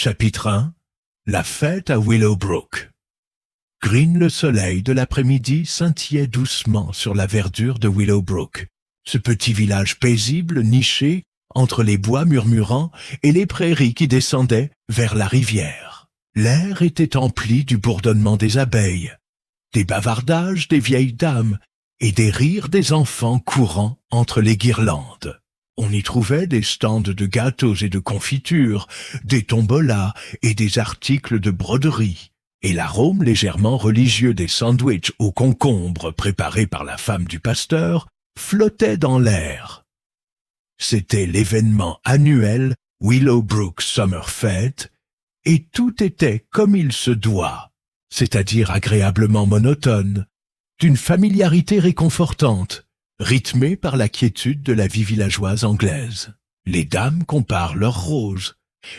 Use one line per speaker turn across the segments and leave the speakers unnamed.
Chapitre 1. La fête à Willowbrook. Green, le soleil de l'après-midi scintillait doucement sur la verdure de Willowbrook, ce petit village paisible niché entre les bois murmurants et les prairies qui descendaient vers la rivière. L'air était empli du bourdonnement des abeilles, des bavardages des vieilles dames et des rires des enfants courant entre les guirlandes. On y trouvait des stands de gâteaux et de confitures, des tombolas et des articles de broderie, et l'arôme légèrement religieux des sandwichs aux concombres préparés par la femme du pasteur flottait dans l'air. C'était l'événement annuel Willowbrook Summer Fête, et tout était comme il se doit, c'est-à-dire agréablement monotone, d'une familiarité réconfortante, rythmée par la quiétude de la vie villageoise anglaise. Les dames comparent leurs roses,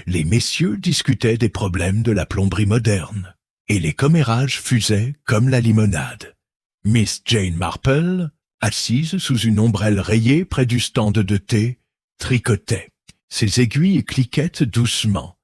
les messieurs discutaient des problèmes de la plomberie moderne, et les commérages fusaient comme la limonade. Miss Jane Marple, assise sous une ombrelle rayée près du stand de thé, tricotait. Ses aiguilles cliquettaient doucement,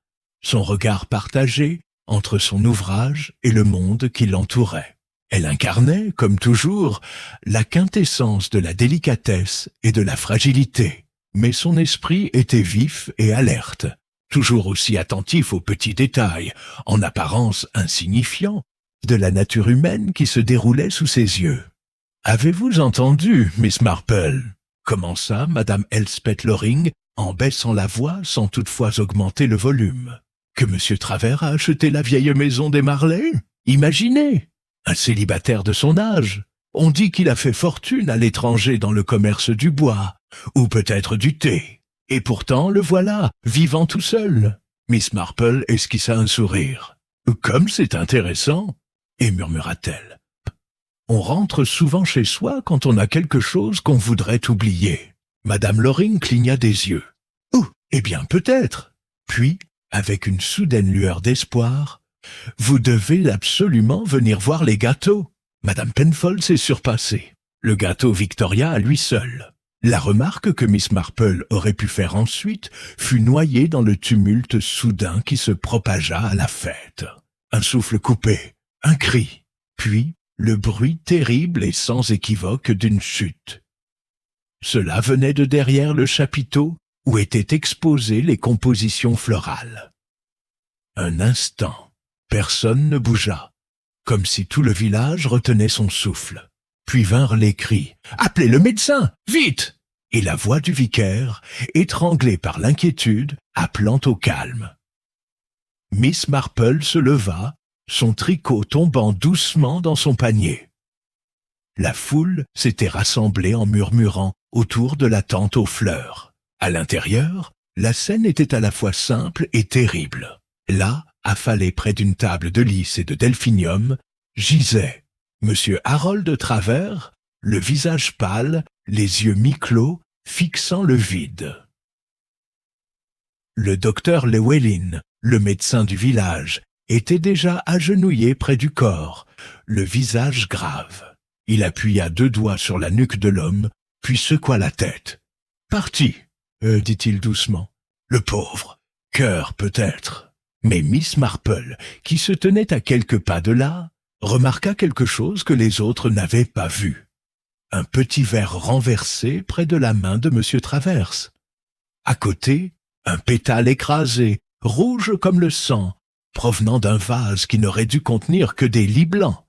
son regard partagé entre son ouvrage et le monde qui l'entourait. Elle incarnait, comme toujours, la quintessence de la délicatesse et de la fragilité, mais son esprit était vif et alerte, toujours aussi attentif aux petits détails, en apparence insignifiants, de la nature humaine qui se déroulait sous ses yeux. « Avez-vous entendu, Miss Marple ?» commença Madame Elspeth Loring, en baissant la voix sans toutefois augmenter le volume. « Que Monsieur Travers a acheté la vieille maison des Marley ? Imaginez ! Un célibataire de son âge. On dit qu'il a fait fortune à l'étranger dans le commerce du bois, ou peut-être du thé. Et pourtant, le voilà, vivant tout seul. » Miss Marple esquissa un sourire. « Comme c'est intéressant !» et murmura-t-elle. « On rentre souvent chez soi quand on a quelque chose qu'on voudrait oublier. » Madame Loring cligna des yeux. « Oh, eh bien peut-être !» Puis, avec une soudaine lueur d'espoir, « Vous devez absolument venir voir les gâteaux. » Madame Penfold s'est surpassée. Le gâteau Victoria à lui seul. La remarque que Miss Marple aurait pu faire ensuite fut noyée dans le tumulte soudain qui se propagea à la fête. Un souffle coupé, un cri, puis le bruit terrible et sans équivoque d'une chute. Cela venait de derrière le chapiteau où étaient exposées les compositions florales. Un instant. Personne ne bougea, comme si tout le village retenait son souffle. Puis vinrent les cris « Appelez le médecin, vite !» et la voix du vicaire, étranglée par l'inquiétude, appelant au calme. Miss Marple se leva, son tricot tombant doucement dans son panier. La foule s'était rassemblée en murmurant autour de la tente aux fleurs. À l'intérieur, la scène était à la fois simple et terrible. Là, affalé près d'une table de lys et de delphinium, gisait Monsieur Harold Travers, le visage pâle, les yeux mi-clos, fixant le vide. Le docteur Llewellyn, le médecin du village, était déjà agenouillé près du corps, le visage grave. Il appuya 2 doigts sur la nuque de l'homme, puis secoua la tête. « Parti, dit-il doucement. « Le pauvre, cœur peut-être. » Mais Miss Marple, qui se tenait à quelques pas de là, remarqua quelque chose que les autres n'avaient pas vu. Un petit verre renversé près de la main de M. Travers. À côté, un pétale écrasé, rouge comme le sang, provenant d'un vase qui n'aurait dû contenir que des lys blancs.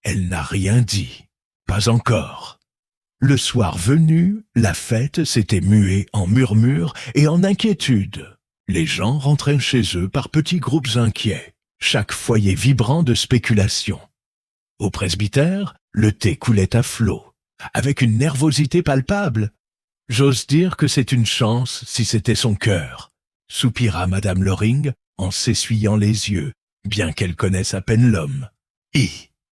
Elle n'a rien dit, pas encore. Le soir venu, la fête s'était muée en murmures et en inquiétude. Les gens rentraient chez eux par petits groupes inquiets, chaque foyer vibrant de spéculation. Au presbytère, le thé coulait à flots, avec une nervosité palpable. « J'ose dire que c'est une chance si c'était son cœur », soupira Madame Loring en s'essuyant les yeux, bien qu'elle connaisse à peine l'homme. «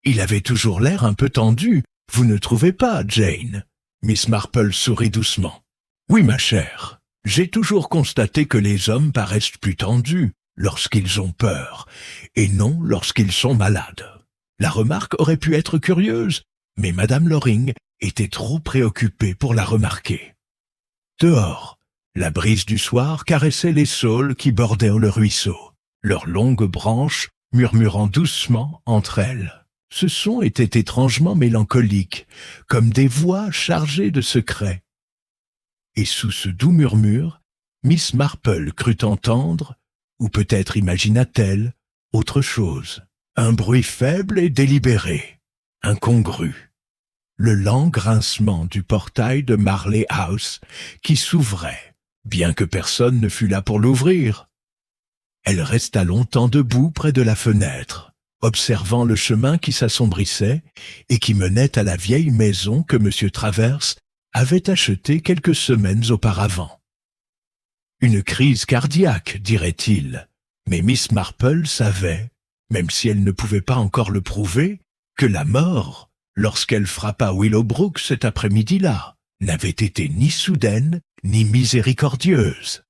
Il avait toujours l'air un peu tendu, vous ne trouvez pas, Jane ?» Miss Marple sourit doucement. « Oui, ma chère. J'ai toujours constaté que les hommes paraissent plus tendus lorsqu'ils ont peur, et non lorsqu'ils sont malades. La remarque aurait pu être curieuse, mais Madame Loring était trop préoccupée pour la remarquer. Dehors, la brise du soir caressait les saules qui bordaient le ruisseau. leurs longues branches murmurant doucement entre elles. Ce son était étrangement mélancolique, comme des voix chargées de secrets. Et sous ce doux murmure, Miss Marple crut entendre, ou peut-être imagina-t-elle, autre chose. Un bruit faible et délibéré, incongru. Le lent grincement du portail de Marley House qui s'ouvrait, bien que personne ne fût là pour l'ouvrir. Elle resta longtemps debout près de la fenêtre, observant le chemin qui s'assombrissait et qui menait à la vieille maison que M. Travers avait achetée quelques semaines auparavant. Une crise cardiaque, dirait-il, mais Miss Marple savait, même si elle ne pouvait pas encore le prouver, que la mort, lorsqu'elle frappa Willowbrook cet après-midi-là, n'avait été ni soudaine ni miséricordieuse.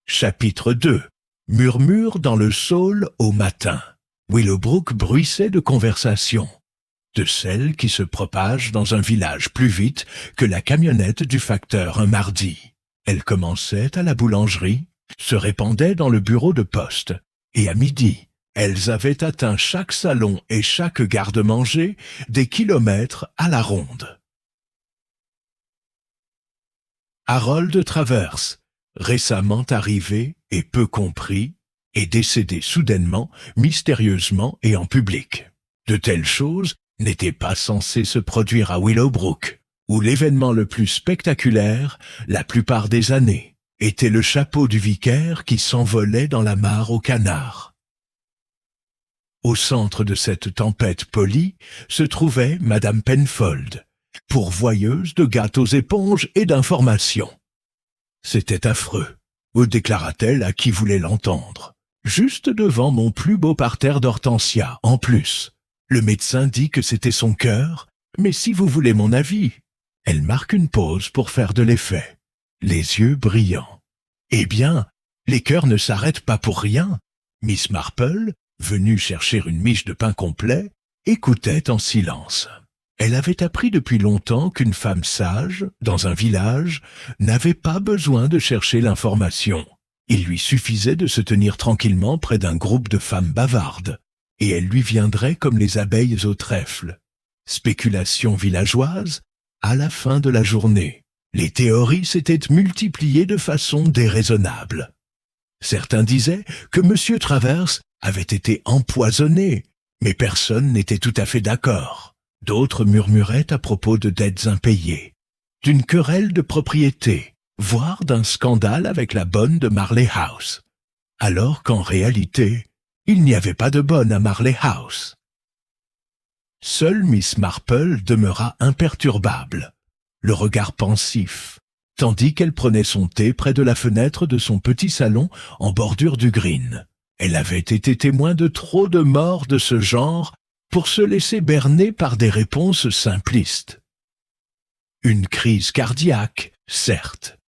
Chapitre 2. Murmure dans le saule au matin. Willowbrook bruissait de conversation, de celles qui se propagent dans un village plus vite que la camionnette du facteur un mardi. Elle commençait à la boulangerie, se répandait dans le bureau de poste, et à midi, elles avaient atteint chaque salon et chaque garde-manger des kilomètres à la ronde. Harold Travers, récemment arrivé et peu compris, est décédé soudainement, mystérieusement et en public. De telles choses n'étaient pas censées se produire à Willowbrook, où l'événement le plus spectaculaire, la plupart des années, était le chapeau du vicaire qui s'envolait dans la mare aux canards. Au centre de cette tempête polie se trouvait Madame Penfold, pourvoyeuse de gâteaux éponges et d'informations. C'était affreux, déclara-t-elle à qui voulait l'entendre. Juste devant mon plus beau parterre d'hortensias, en plus. Le médecin dit que c'était son cœur, mais si vous voulez mon avis. Elle marque une pause pour faire de l'effet, les yeux brillants. Eh bien, les cœurs ne s'arrêtent pas pour rien. Miss Marple, venue chercher une miche de pain complet, écoutait en silence. Elle avait appris depuis longtemps qu'une femme sage, dans un village, n'avait pas besoin de chercher l'information. Il lui suffisait de se tenir tranquillement près d'un groupe de femmes bavardes, et elle lui viendrait comme les abeilles au trèfle. Spéculation villageoise, à la fin de la journée, les théories s'étaient multipliées de façon déraisonnable. Certains disaient que M. Travers avait été empoisonné, mais personne n'était tout à fait d'accord. D'autres murmuraient à propos de dettes impayées, d'une querelle de propriété, voire d'un scandale avec la bonne de Marley House, alors qu'en réalité, il n'y avait pas de bonne à Marley House. Seule Miss Marple demeura imperturbable, le regard pensif, tandis qu'elle prenait son thé près de la fenêtre de son petit salon en bordure du green. Elle avait été témoin de trop de morts de ce genre pour se laisser berner par des réponses simplistes. Une crise cardiaque, certes,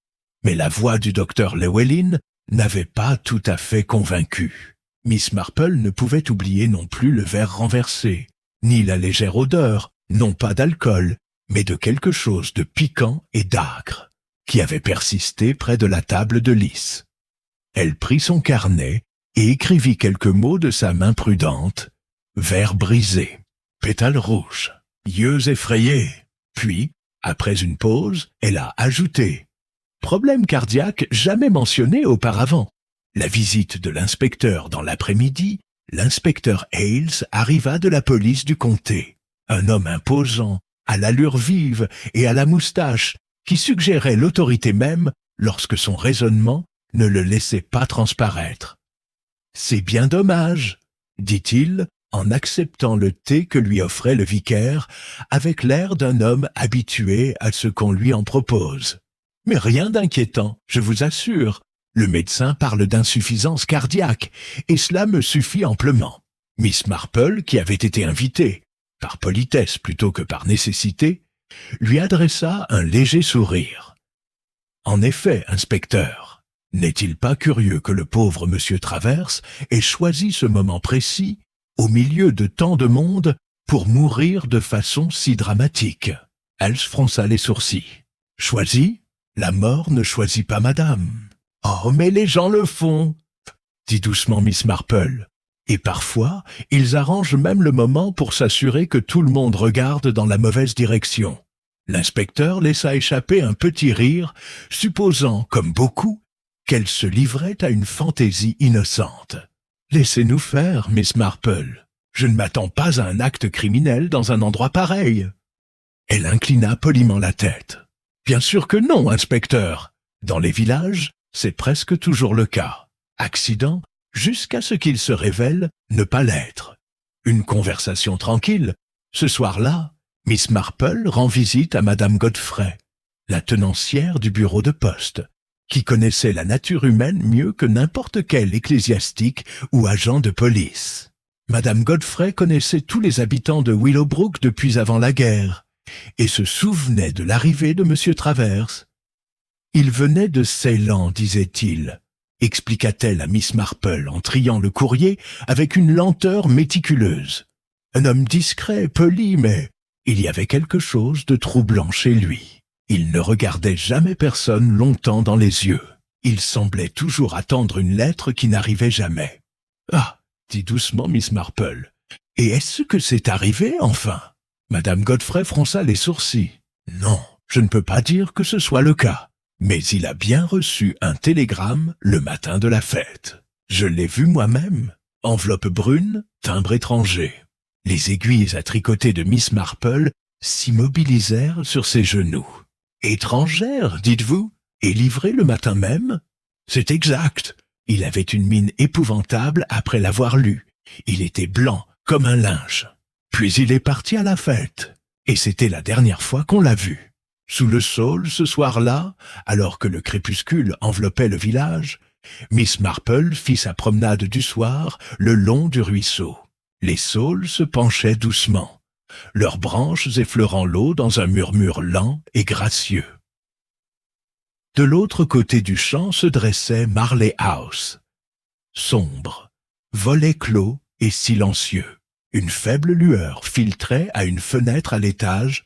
mais la voix du docteur Llewellyn n'avait pas tout à fait convaincu. Miss Marple ne pouvait oublier non plus le verre renversé, ni la légère odeur, non pas d'alcool, mais de quelque chose de piquant et d'âcre, qui avait persisté près de la table de Lys. Elle prit son carnet et écrivit quelques mots de sa main prudente. Verre brisé, pétales rouges, yeux effrayés. Puis, après une pause, elle a ajouté « Problème cardiaque jamais mentionné auparavant ». La visite de l'inspecteur dans l'après-midi, l'inspecteur Hales arriva de la police du comté. Un homme imposant, à l'allure vive et à la moustache, qui suggérait l'autorité même lorsque son raisonnement ne le laissait pas transparaître. « C'est bien dommage », dit-il, en acceptant le thé que lui offrait le vicaire, avec l'air d'un homme habitué à ce qu'on lui en propose. Mais rien d'inquiétant, je vous assure. Le médecin parle d'insuffisance cardiaque, et cela me suffit amplement. Miss Marple, qui avait été invitée, par politesse plutôt que par nécessité, lui adressa un léger sourire. En effet, inspecteur, n'est-il pas curieux que le pauvre M. Travers ait choisi ce moment précis au milieu de tant de monde, pour mourir de façon si dramatique. Elle fronça les sourcils. Choisi? La mort ne choisit pas madame. Oh, mais les gens le font. dit doucement Miss Marple. Et parfois, ils arrangent même le moment pour s'assurer que tout le monde regarde dans la mauvaise direction. L'inspecteur laissa échapper un petit rire, supposant, comme beaucoup, qu'elle se livrait à une fantaisie innocente. « Laissez-nous faire, Miss Marple. Je ne m'attends pas à un acte criminel dans un endroit pareil. » Elle inclina poliment la tête. « Bien sûr que non, inspecteur. Dans les villages, c'est presque toujours le cas. Accident, jusqu'à ce qu'il se révèle ne pas l'être. Une conversation tranquille. Ce soir-là, Miss Marple rend visite à Madame Godfrey, la tenancière du bureau de poste, qui connaissait la nature humaine mieux que n'importe quel ecclésiastique ou agent de police. Madame Godfrey connaissait tous les habitants de Willowbrook depuis avant la guerre, et se souvenait de l'arrivée de M. Travers. « Il venait de Ceylan, disait-il, » expliqua-t-elle à Miss Marple en triant le courrier avec une lenteur méticuleuse. Un homme discret, poli, mais il y avait quelque chose de troublant chez lui. Il ne regardait jamais personne longtemps dans les yeux. Il semblait toujours attendre une lettre qui n'arrivait jamais. « Ah !» dit doucement Miss Marple. « Et est-ce que c'est arrivé, enfin ?» Madame Godfrey fronça les sourcils. « Non, je ne peux pas dire que ce soit le cas. Mais il a bien reçu un télégramme le matin de la fête. Je l'ai vu moi-même. Enveloppe brune, timbre étranger. » Les aiguilles à tricoter de Miss Marple s'immobilisèrent sur ses genoux. « Étrangère, dites-vous, et livrée le matin même ?» « C'est exact. Il avait une mine épouvantable après l'avoir lu. Il était blanc comme un linge. Puis il est parti à la fête. Et c'était la dernière fois qu'on l'a vu. Sous le saule, ce soir-là, alors que le crépuscule enveloppait le village, Miss Marple fit sa promenade du soir le long du ruisseau. Les saules se penchaient doucement, leurs branches effleurant l'eau dans un murmure lent et gracieux. De l'autre côté du champ se dressait Marley House, sombre, volet clos et silencieux. Une faible lueur filtrait à une fenêtre à l'étage,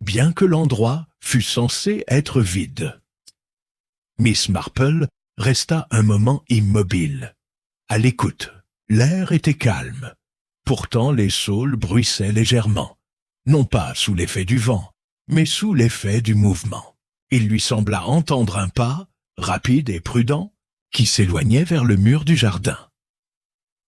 bien que l'endroit fût censé être vide. Miss Marple resta un moment immobile, à l'écoute. L'air était calme. Pourtant les saules bruissaient légèrement, non pas sous l'effet du vent, mais sous l'effet du mouvement. Il lui sembla entendre un pas, rapide et prudent, qui s'éloignait vers le mur du jardin.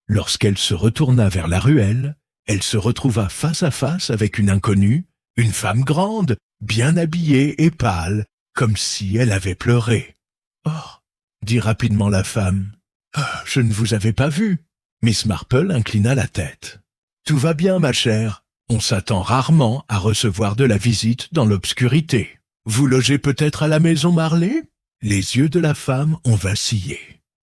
Lorsqu'elle se retourna vers la ruelle, elle se retrouva face à face avec une inconnue, une femme grande, bien habillée et pâle, comme si elle avait pleuré. « Oh !» dit rapidement la femme. « Je ne vous avais pas vu. » Miss Marple inclina la tête. « Tout va bien, ma chère. On s'attend rarement à recevoir de la visite dans l'obscurité. Vous logez peut-être à la maison Marley ?» Les yeux de la femme ont vacillé.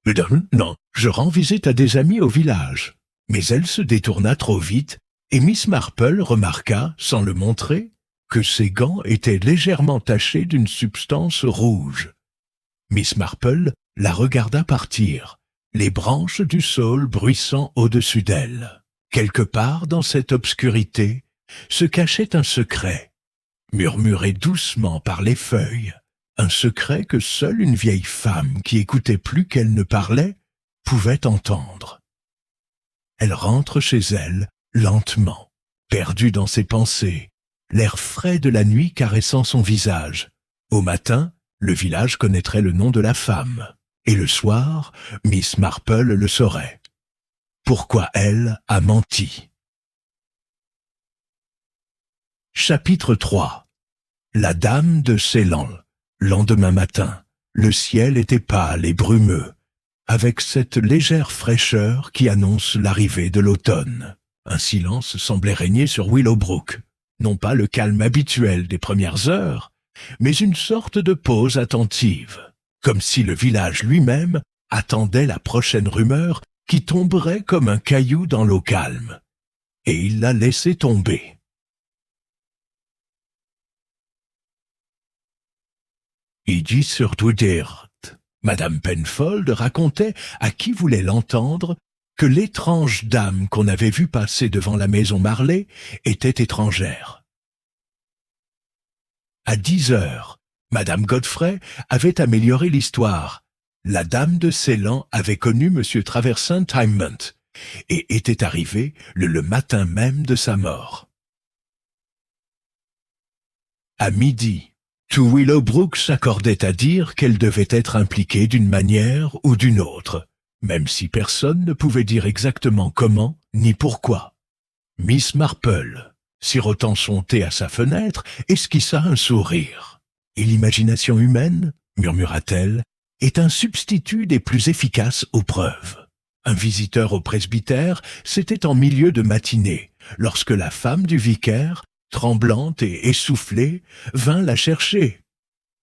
« Non, je rends visite à des amis au village. » Mais elle se détourna trop vite, et Miss Marple remarqua, sans le montrer, que ses gants étaient légèrement tachés d'une substance rouge. Miss Marple la regarda partir, les branches du saule bruissant au-dessus d'elle. Quelque part dans cette obscurité se cachait un secret, murmuré doucement par les feuilles, un secret que seule une vieille femme qui écoutait plus qu'elle ne parlait pouvait entendre. Elle rentre chez elle, lentement, perdue dans ses pensées, l'air frais de la nuit caressant son visage. Au matin, le village connaîtrait le nom de la femme, et le soir, Miss Marple le saurait. Pourquoi elle a menti. Chapitre 3. La dame de Ceylan. Lendemain matin, le ciel était pâle et brumeux, avec cette légère fraîcheur qui annonce l'arrivée de l'automne. Un silence semblait régner sur Willowbrook, non pas le calme habituel des premières heures, mais une sorte de pause attentive, comme si le village lui-même attendait la prochaine rumeur qui tomberait comme un caillou dans l'eau calme. Et il la laissait tomber. Idi sur Dwidert. Madame Penfold racontait à qui voulait l'entendre que l'étrange dame qu'on avait vue passer devant la maison Marley était étrangère. À 10 heures, Madame Godfrey avait amélioré l'histoire, La dame de Ceylan avait connu M. Traversin Tymont et était arrivée le matin même de sa mort. À midi, tout Willowbrook s'accordait à dire qu'elle devait être impliquée d'une manière ou d'une autre, même si personne ne pouvait dire exactement comment ni pourquoi. Miss Marple, sirotant son thé à sa fenêtre, esquissa un sourire. « Et l'imagination humaine, murmura-t-elle, est un substitut des plus efficaces aux preuves. » Un visiteur au presbytère, c'était en milieu de matinée, lorsque la femme du vicaire, tremblante et essoufflée, vint la chercher.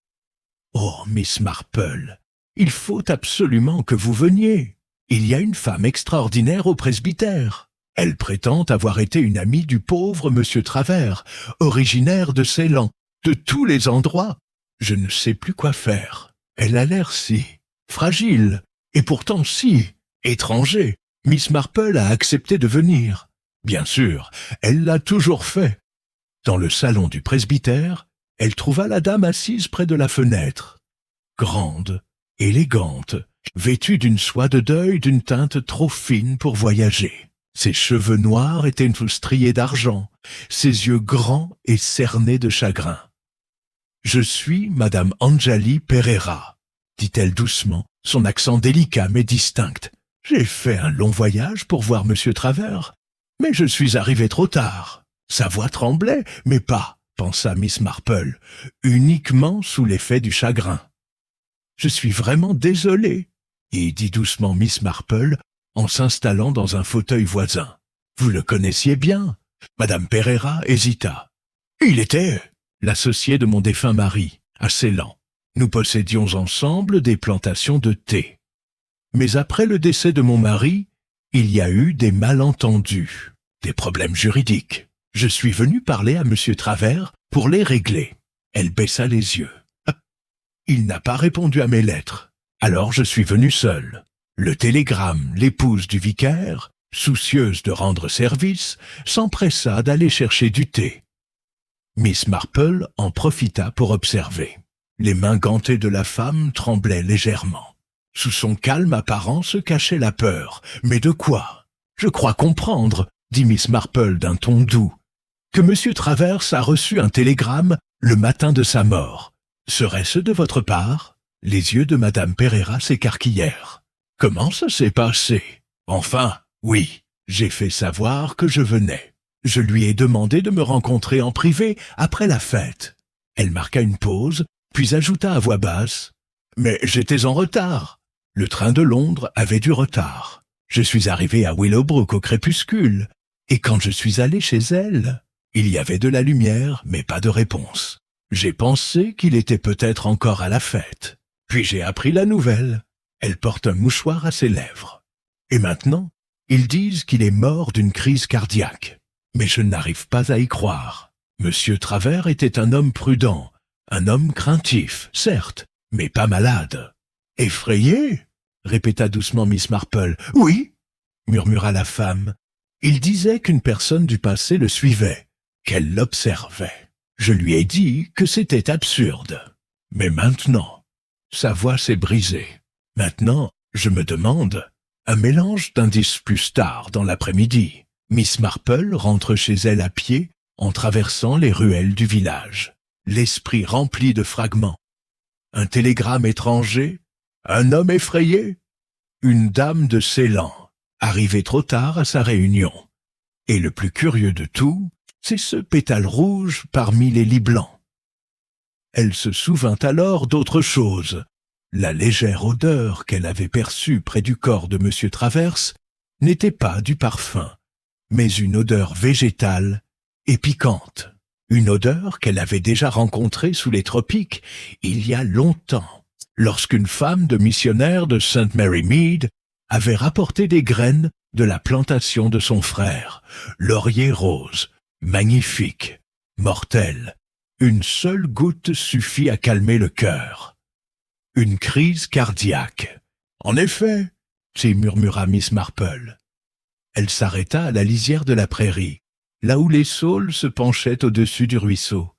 « Oh, Miss Marple, il faut absolument que vous veniez. Il y a une femme extraordinaire au presbytère. Elle prétend avoir été une amie du pauvre Monsieur Travers, originaire de Ceylan, de tous les endroits. Je ne sais plus quoi faire. Elle a l'air si fragile, et pourtant si étranger. Miss Marple a accepté de venir. Bien sûr, elle l'a toujours fait. » Dans le salon du presbytère, elle trouva la dame assise près de la fenêtre. Grande, élégante, vêtue d'une soie de deuil d'une teinte trop fine pour voyager. Ses cheveux noirs étaient striés d'argent, ses yeux grands et cernés de chagrin. « Je suis Madame Anjali Pereira, » dit-elle doucement, son accent délicat mais distinct. « J'ai fait un long voyage pour voir Monsieur Travers, mais je suis arrivée trop tard. » Sa voix tremblait, mais pas, pensa Miss Marple, uniquement sous l'effet du chagrin. « Je suis vraiment désolée, » et dit doucement Miss Marple en s'installant dans un fauteuil voisin. « Vous le connaissiez bien ?» Madame Pereira hésita. « Il était l'associé de mon défunt mari, à Ceylan. Nous possédions ensemble des plantations de thé. Mais après le décès de mon mari, il y a eu des malentendus, des problèmes juridiques. Je suis venu parler à Monsieur Travers pour les régler. » Elle baissa les yeux. « Il n'a pas répondu à mes lettres. Alors je suis venu seul. Le télégramme, l'épouse du vicaire, soucieuse de rendre service, s'empressa d'aller chercher du thé. » Miss Marple en profita pour observer. Les mains gantées de la femme tremblaient légèrement. Sous son calme apparent se cachait la peur. « Mais de quoi ? Je crois comprendre, » dit Miss Marple d'un ton doux, « que Monsieur Travers a reçu un télégramme le matin de sa mort. Serait-ce de votre part ?» Les yeux de Madame Pereira s'écarquillèrent. « Comment ça s'est passé ? Enfin, oui, j'ai fait savoir que je venais. Je lui ai demandé de me rencontrer en privé après la fête. » Elle marqua une pause, puis ajouta à voix basse. « Mais j'étais en retard. Le train de Londres avait du retard. Je suis arrivé à Willowbrook au crépuscule, et quand je suis allé chez elle, il y avait de la lumière, mais pas de réponse. J'ai pensé qu'il était peut-être encore à la fête. Puis j'ai appris la nouvelle. Elle porte un mouchoir à ses lèvres. Et maintenant, ils disent qu'il est mort d'une crise cardiaque. Mais je n'arrive pas à y croire. Monsieur Travers était un homme prudent, un homme craintif, certes, mais pas malade. »« Effrayé ?» répéta doucement Miss Marple. « Oui, » murmura la femme. « Il disait qu'une personne du passé le suivait, qu'elle l'observait. Je lui ai dit que c'était absurde. Mais maintenant, sa voix s'est brisée. Maintenant, je me demande, un mélange d'indices plus tard dans l'après-midi. Miss Marple rentre chez elle à pied en traversant les ruelles du village, l'esprit rempli de fragments. Un télégramme étranger, un homme effrayé, une dame de Ceylan, arrivée trop tard à sa réunion. Et le plus curieux de tout, c'est ce pétale rouge parmi les lits blancs. Elle se souvint alors d'autre chose. La légère odeur qu'elle avait perçue près du corps de M. Travers n'était pas du parfum, mais une odeur végétale et piquante. Une odeur qu'elle avait déjà rencontrée sous les tropiques il y a longtemps, lorsqu'une femme de missionnaire de St. Mary Mead avait rapporté des graines de la plantation de son frère, laurier rose, magnifique, mortel. Une seule goutte suffit à calmer le cœur. Une crise cardiaque. En effet, murmura Miss Marple. Elle s'arrêta à la lisière de la prairie, là où les saules se penchaient au-dessus du ruisseau.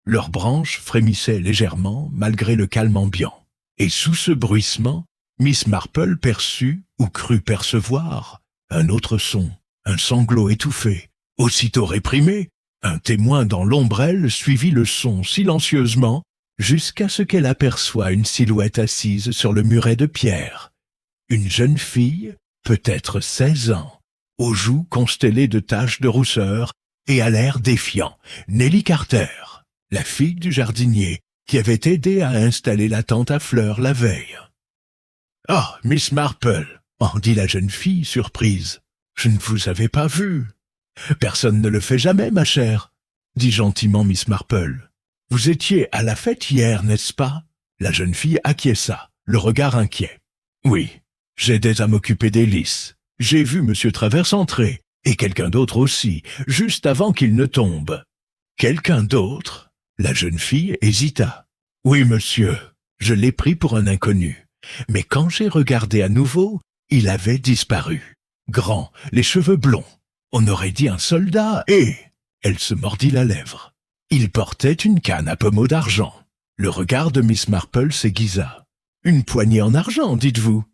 Leurs branches frémissaient légèrement malgré le calme ambiant. Et sous ce bruissement, Miss Marple perçut, ou crut percevoir, un autre son, un sanglot étouffé. Aussitôt réprimé, un témoin dans l'ombrelle suivit le son silencieusement jusqu'à ce qu'elle aperçoit une silhouette assise sur le muret de pierre. Une jeune fille, peut-être 16 ans, aux joues constellées de taches de rousseur et à l'air défiant, Nellie Carter, la fille du jardinier qui avait aidé à installer la tente à fleurs la veille. « Ah, Miss Marple !» en dit la jeune fille, surprise. « Je ne vous avais pas vue. »« Personne ne le fait jamais, ma chère, » dit gentiment Miss Marple. « Vous étiez à la fête hier, n'est-ce pas ?» La jeune fille acquiesça, le regard inquiet. « Oui, j'aidais à m'occuper des lys. J'ai vu Monsieur Travers entrer, et quelqu'un d'autre aussi, juste avant qu'il ne tombe. »« Quelqu'un d'autre ?» La jeune fille hésita. « Oui, monsieur, je l'ai pris pour un inconnu. Mais quand j'ai regardé à nouveau, il avait disparu. Grand, les cheveux blonds. On aurait dit un soldat et... » Elle se mordit la lèvre. Il portait une canne à pommeau d'argent. Le regard de Miss Marple s'aiguisa. « Une poignée en argent, dites-vous ?»«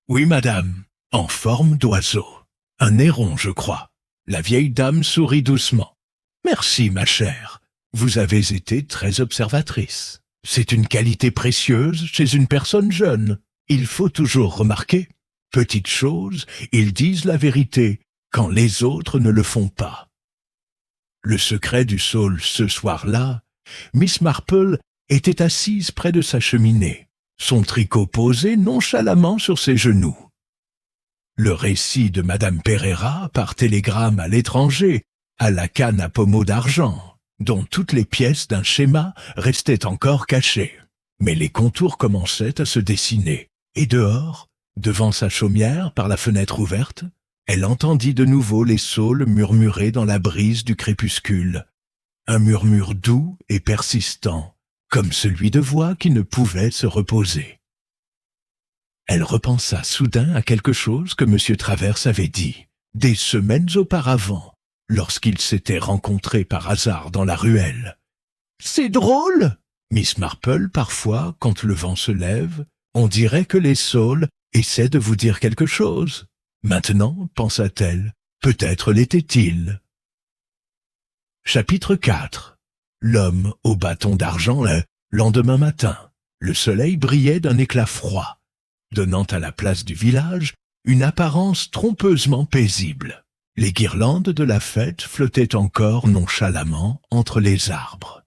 Oui, madame, en forme d'oiseau. Un héron, je crois. » La vieille dame sourit doucement. « Merci, ma chère. Vous avez été très observatrice. C'est une qualité précieuse chez une personne jeune. Il faut toujours remarquer. Petite chose, ils disent la vérité quand les autres ne le font pas. » Le secret du saule ce soir-là, Miss Marple était assise près de sa cheminée, son tricot posé nonchalamment sur ses genoux. Le récit de Madame Pereira par télégramme à l'étranger, à la canne à pommeau d'argent, dont toutes les pièces d'un schéma restaient encore cachées. Mais les contours commençaient à se dessiner, et dehors, devant sa chaumière par la fenêtre ouverte, elle entendit de nouveau les saules murmurer dans la brise du crépuscule, un murmure doux et persistant, comme celui de voix qui ne pouvait se reposer. Elle repensa soudain à quelque chose que M. Travers avait dit, des semaines auparavant, lorsqu'ils s'étaient rencontrés par hasard dans la ruelle. « C'est drôle !» Miss Marple, parfois, quand le vent se lève, on dirait que les saules essaient de vous dire quelque chose. Maintenant, pensa-t-elle, peut-être l'était-il. Chapitre 4. L'homme au bâton d'argent le lendemain matin. Le soleil brillait d'un éclat froid, donnant à la place du village une apparence trompeusement paisible. Les guirlandes de la fête flottaient encore nonchalamment entre les arbres.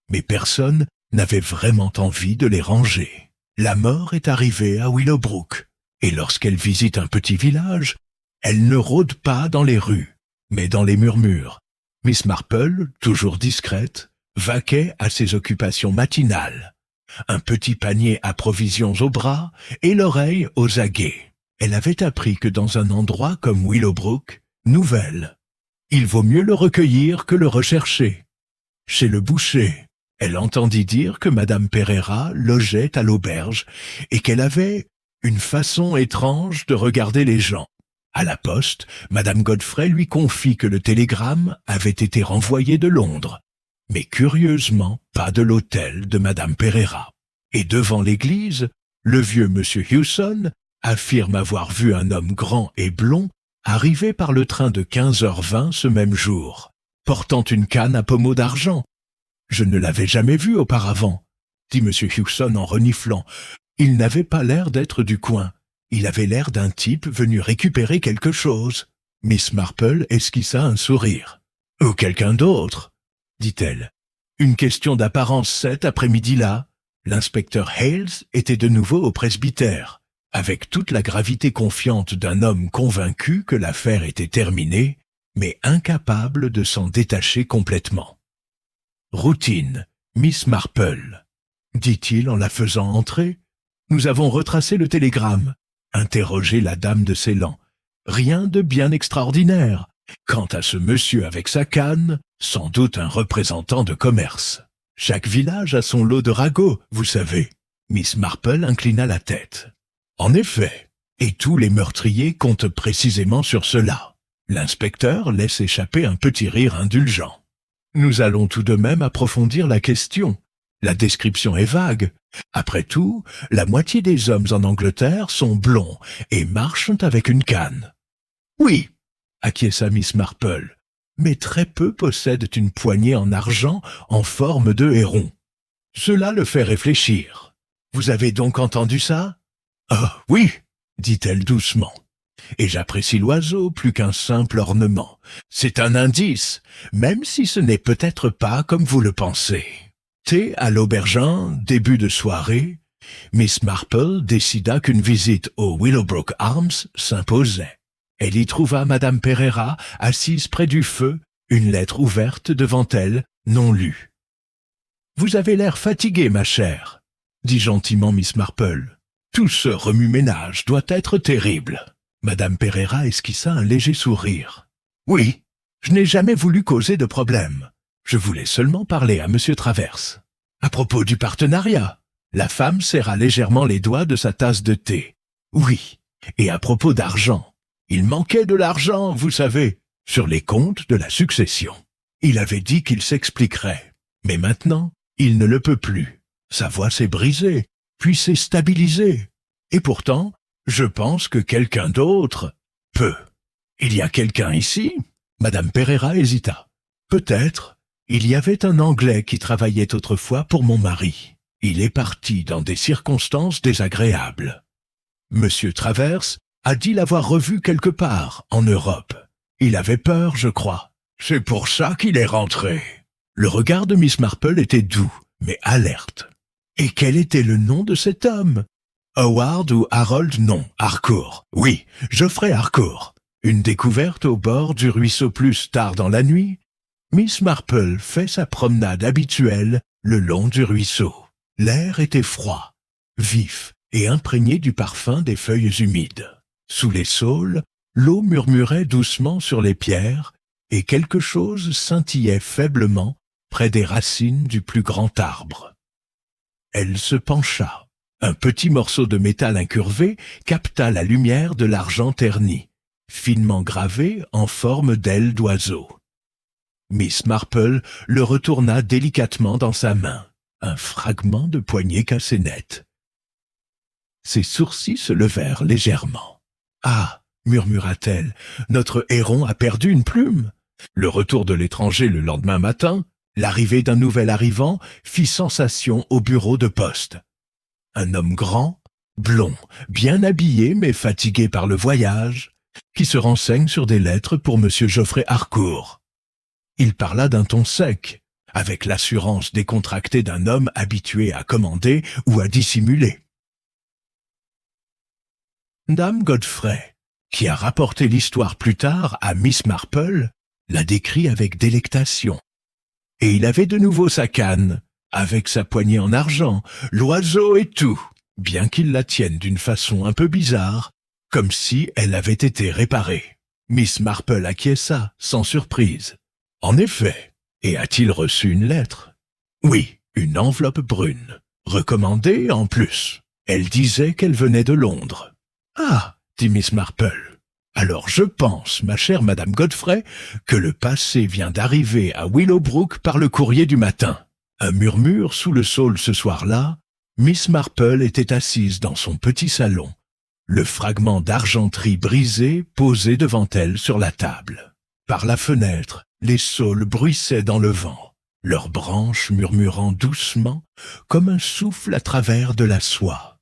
Mais personne n'avait vraiment envie de les ranger. La mort est arrivée à Willowbrook, et lorsqu'elle visite un petit village, elle ne rôde pas dans les rues, mais dans les murmures. Miss Marple, toujours discrète, vaquait à ses occupations matinales. Un petit panier à provisions au bras et l'oreille aux aguets. Elle avait appris que dans un endroit comme Willowbrook, nouvelle, il vaut mieux le recueillir que le rechercher. Chez le boucher, elle entendit dire que Madame Pereira logeait à l'auberge et qu'elle avait une façon étrange de regarder les gens. À la poste, Madame Godfrey lui confie que le télégramme avait été renvoyé de Londres, mais curieusement pas de l'hôtel de Madame Pereira. Et devant l'église, le vieux monsieur Hewson affirme avoir vu un homme grand et blond arriver par le train de 15h20 ce même jour, portant une canne à pommeau d'argent. « Je ne l'avais jamais vu auparavant, » dit monsieur Hewson en reniflant. Il n'avait pas l'air d'être du coin. Il avait l'air d'un type venu récupérer quelque chose. Miss Marple esquissa un sourire. « Ou quelqu'un d'autre, » dit-elle. « Une question d'apparence cet après-midi-là. » L'inspecteur Hales était de nouveau au presbytère, avec toute la gravité confiante d'un homme convaincu que l'affaire était terminée, mais incapable de s'en détacher complètement. « Routine, Miss Marple, » dit-il en la faisant entrer. « Nous avons retracé le télégramme. » Interrogeait la dame de Ceylan. « Rien de bien extraordinaire. Quant à ce monsieur avec sa canne, sans doute un représentant de commerce. Chaque village a son lot de ragots, vous savez. » Miss Marple inclina la tête. « En effet, et tous les meurtriers comptent précisément sur cela. » L'inspecteur laisse échapper un petit rire indulgent. « Nous allons tout de même approfondir la question. La description est vague. Après tout, la moitié des hommes en Angleterre sont blonds et marchent avec une canne. Oui, acquiesça Miss Marple, mais très peu possèdent une poignée en argent en forme de héron. Cela le fait réfléchir. Vous avez donc entendu ça? Ah oui, dit-elle doucement. Et j'apprécie l'oiseau plus qu'un simple ornement. C'est un indice, même si ce n'est peut-être pas comme vous le pensez. Thé à l'aubergin, début de soirée, Miss Marple décida qu'une visite au Willowbrook Arms s'imposait. Elle y trouva Madame Pereira assise près du feu, une lettre ouverte devant elle, non lue. « Vous avez l'air fatiguée, ma chère, » dit gentiment Miss Marple. « Tout ce remue-ménage doit être terrible. » Madame Pereira esquissa un léger sourire. « Oui, je n'ai jamais voulu causer de problème. Je voulais seulement parler à Monsieur Travers. À propos du partenariat, la femme serra légèrement les doigts de sa tasse de thé. Oui, et à propos d'argent. Il manquait de l'argent, vous savez, sur les comptes de la succession. Il avait dit qu'il s'expliquerait. Mais maintenant, il ne le peut plus. Sa voix s'est brisée, puis s'est stabilisée. Et pourtant, je pense que quelqu'un d'autre peut. Il y a quelqu'un ici? Madame Pereira hésita. Peut-être. Il y avait un Anglais qui travaillait autrefois pour mon mari. Il est parti dans des circonstances désagréables. Monsieur Travers a dit l'avoir revu quelque part, en Europe. Il avait peur, je crois. C'est pour ça qu'il est rentré. Le regard de Miss Marple était doux, mais alerte. Et quel était le nom de cet homme? Howard ou Harold? Non, Harcourt. Oui, Geoffrey Harcourt. Une découverte au bord du ruisseau plus tard dans la nuit. Miss Marple fait sa promenade habituelle le long du ruisseau. L'air était froid, vif et imprégné du parfum des feuilles humides. Sous les saules, l'eau murmurait doucement sur les pierres et quelque chose scintillait faiblement près des racines du plus grand arbre. Elle se pencha. Un petit morceau de métal incurvé capta la lumière de l'argent terni, finement gravé en forme d'aile d'oiseau. Miss Marple le retourna délicatement dans sa main, un fragment de poignée cassé net. Ses sourcils se levèrent légèrement. « Ah !» murmura-t-elle, « notre héron a perdu une plume. » Le retour de l'étranger le lendemain matin, l'arrivée d'un nouvel arrivant, fit sensation au bureau de poste. Un homme grand, blond, bien habillé mais fatigué par le voyage, qui se renseigne sur des lettres pour M. Geoffrey Harcourt. Il parla d'un ton sec, avec l'assurance décontractée d'un homme habitué à commander ou à dissimuler. Dame Godfrey, qui a rapporté l'histoire plus tard à Miss Marple, la décrit avec délectation. Et il avait de nouveau sa canne, avec sa poignée en argent, l'oiseau et tout, bien qu'il la tienne d'une façon un peu bizarre, comme si elle avait été réparée. Miss Marple acquiesça, sans surprise. En effet, et a-t-il reçu une lettre? Oui, une enveloppe brune, recommandée en plus. Elle disait qu'elle venait de Londres. Ah, dit Miss Marple. Alors je pense, ma chère Madame Godfrey, que le passé vient d'arriver à Willowbrook par le courrier du matin. Un murmure sous le saule ce soir-là, Miss Marple était assise dans son petit salon, le fragment d'argenterie brisé posé devant elle sur la table. Par la fenêtre, les saules bruissaient dans le vent, leurs branches murmurant doucement comme un souffle à travers de la soie.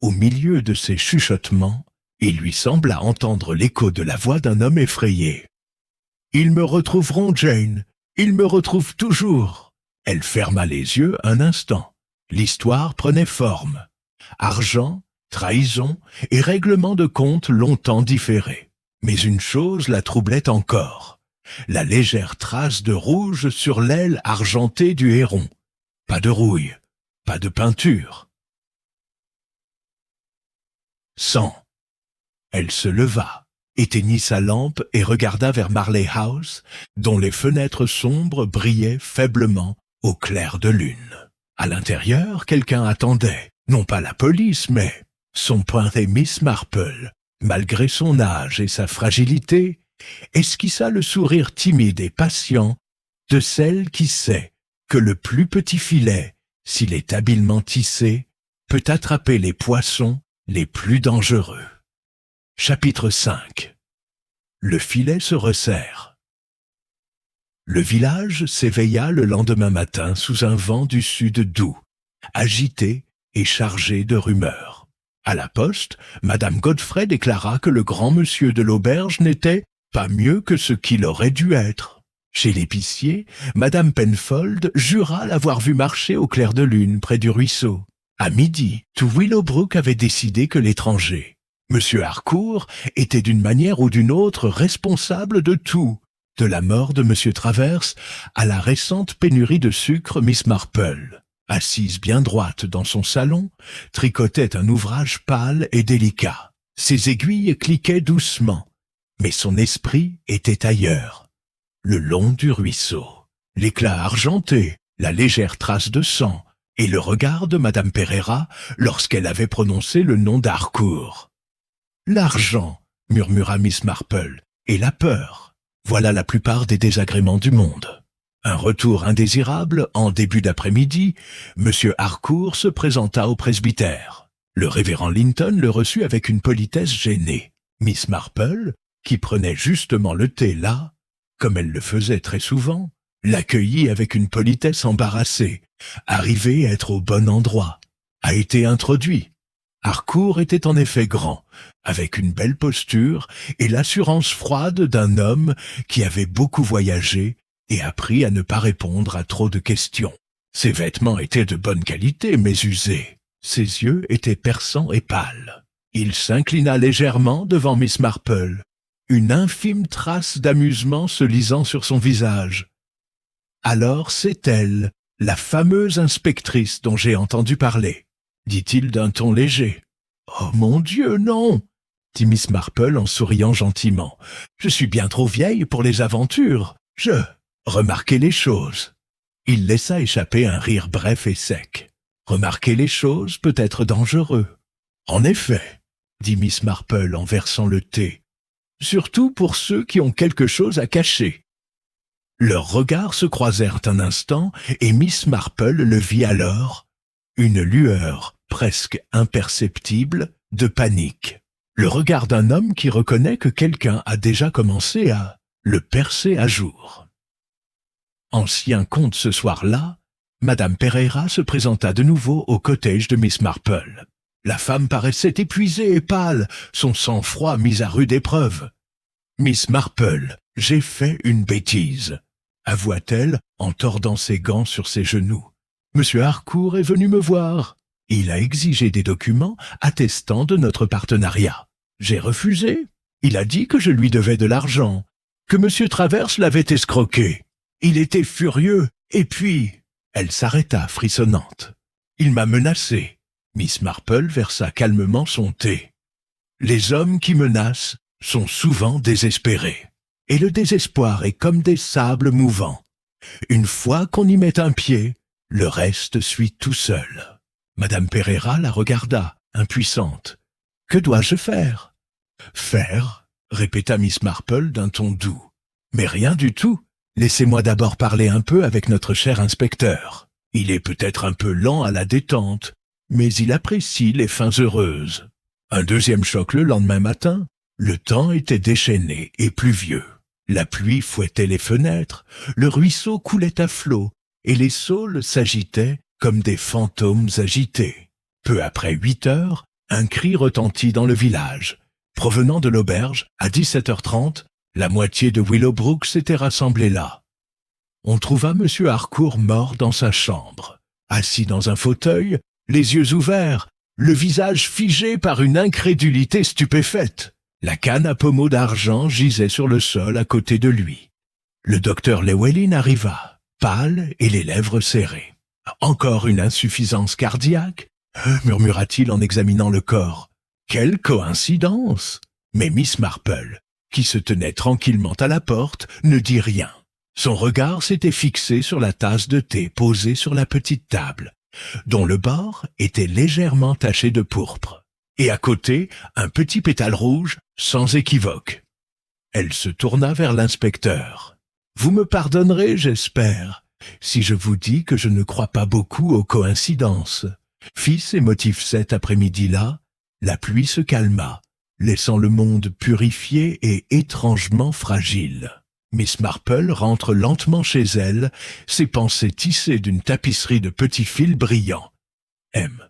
Au milieu de ces chuchotements, il lui sembla entendre l'écho de la voix d'un homme effrayé. « Ils me retrouveront, Jane, ils me retrouvent toujours !» Elle ferma les yeux un instant. L'histoire prenait forme. Argent, trahison et règlement de compte longtemps différés. Mais une chose la troublait encore. La légère trace de rouge sur l'aile argentée du héron. Pas de rouille, pas de peinture. Sang. Elle se leva, éteignit sa lampe et regarda vers Marley House, dont les fenêtres sombres brillaient faiblement au clair de lune. À l'intérieur, quelqu'un attendait, non pas la police, mais son père et Miss Marple, malgré son âge et sa fragilité, esquissa le sourire timide et patient de celle qui sait que le plus petit filet, s'il est habilement tissé, peut attraper les poissons les plus dangereux. Chapitre 5. Le filet se resserre. Le village s'éveilla le lendemain matin sous un vent du sud doux, agité et chargé de rumeurs. À la poste, Madame Godfrey déclara que le grand monsieur de l'auberge n'était pas mieux que ce qu'il aurait dû être. Chez l'épicier, Madame Penfold jura l'avoir vu marcher au clair de lune près du ruisseau. À midi, tout Willowbrook avait décidé que l'étranger, Monsieur Harcourt, était d'une manière ou d'une autre responsable de tout, de la mort de Monsieur Travers à la récente pénurie de sucre. Miss Marple, assise bien droite dans son salon, tricotait un ouvrage pâle et délicat. Ses aiguilles cliquaient doucement, mais son esprit était ailleurs. Le long du ruisseau, l'éclat argenté, la légère trace de sang, et le regard de Madame Pereira lorsqu'elle avait prononcé le nom d'Harcourt. « L'argent, murmura Miss Marple, et la peur, voilà la plupart des désagréments du monde. » Un retour indésirable en début d'après-midi, Monsieur Harcourt se présenta au presbytère. Le révérend Linton le reçut avec une politesse gênée. Miss Marple, qui prenait justement le thé là, comme elle le faisait très souvent, l'accueillit avec une politesse embarrassée, arrivé à être au bon endroit, a été introduit. Harcourt était en effet grand, avec une belle posture et l'assurance froide d'un homme qui avait beaucoup voyagé et appris à ne pas répondre à trop de questions. Ses vêtements étaient de bonne qualité mais usés. Ses yeux étaient perçants et pâles. Il s'inclina légèrement devant Miss Marple, une infime trace d'amusement se lisant sur son visage. « Alors c'est elle, la fameuse inspectrice dont j'ai entendu parler, » dit-il d'un ton léger. « Oh mon Dieu, non !» dit Miss Marple en souriant gentiment. « Je suis bien trop vieille pour les aventures. Remarquez les choses. » Il laissa échapper un rire bref et sec. « Remarquer les choses peut être dangereux. »« En effet, » dit Miss Marple en versant le thé, « surtout pour ceux qui ont quelque chose à cacher. » Leurs regards se croisèrent un instant et Miss Marple le vit alors, une lueur presque imperceptible de panique. Le regard d'un homme qui reconnaît que quelqu'un a déjà commencé à le percer à jour. Ancien comte ce soir-là, Madame Pereira se présenta de nouveau au cottage de Miss Marple. La femme paraissait épuisée et pâle, son sang-froid mis à rude épreuve. « Miss Marple, j'ai fait une bêtise, » avoua-t-elle en tordant ses gants sur ses genoux. « Monsieur Harcourt est venu me voir. Il a exigé des documents attestant de notre partenariat. J'ai refusé. Il a dit que je lui devais de l'argent, que Monsieur Travers l'avait escroqué. Il était furieux, et puis... » Elle s'arrêta frissonnante. « Il m'a menacé. » Miss Marple versa calmement son thé. « Les hommes qui menacent sont souvent désespérés. Et le désespoir est comme des sables mouvants. Une fois qu'on y met un pied, le reste suit tout seul. » Madame Pereira la regarda, impuissante. « Que dois-je faire ?»« Faire ?» répéta Miss Marple d'un ton doux. « Mais rien du tout. Laissez-moi d'abord parler un peu avec notre cher inspecteur. Il est peut-être un peu lent à la détente, mais il apprécie les fins heureuses. » Un deuxième choc le lendemain matin. Le temps était déchaîné et pluvieux. La pluie fouettait les fenêtres, le ruisseau coulait à flots, et les saules s'agitaient comme des fantômes agités. Peu après 8 heures, un cri retentit dans le village. Provenant de l'auberge, à 17h30, la moitié de Willowbrook s'était rassemblée là. On trouva M. Harcourt mort dans sa chambre, assis dans un fauteuil, les yeux ouverts, le visage figé par une incrédulité stupéfaite. La canne à pommeau d'argent gisait sur le sol à côté de lui. Le docteur Llewellyn arriva, pâle et les lèvres serrées. « Encore une insuffisance cardiaque ?» murmura-t-il en examinant le corps. « Quelle coïncidence !» Mais Miss Marple, qui se tenait tranquillement à la porte, ne dit rien. Son regard s'était fixé sur la tasse de thé posée sur la petite table, dont le bord était légèrement taché de pourpre, et à côté un petit pétale rouge sans équivoque. Elle se tourna vers l'inspecteur. « Vous me pardonnerez, j'espère, si je vous dis que je ne crois pas beaucoup aux coïncidences. Fit ses motifs cet après-midi-là, la pluie se calma, laissant le monde purifié et étrangement fragile. Miss Marple rentre lentement chez elle, ses pensées tissées d'une tapisserie de petits fils brillants. M.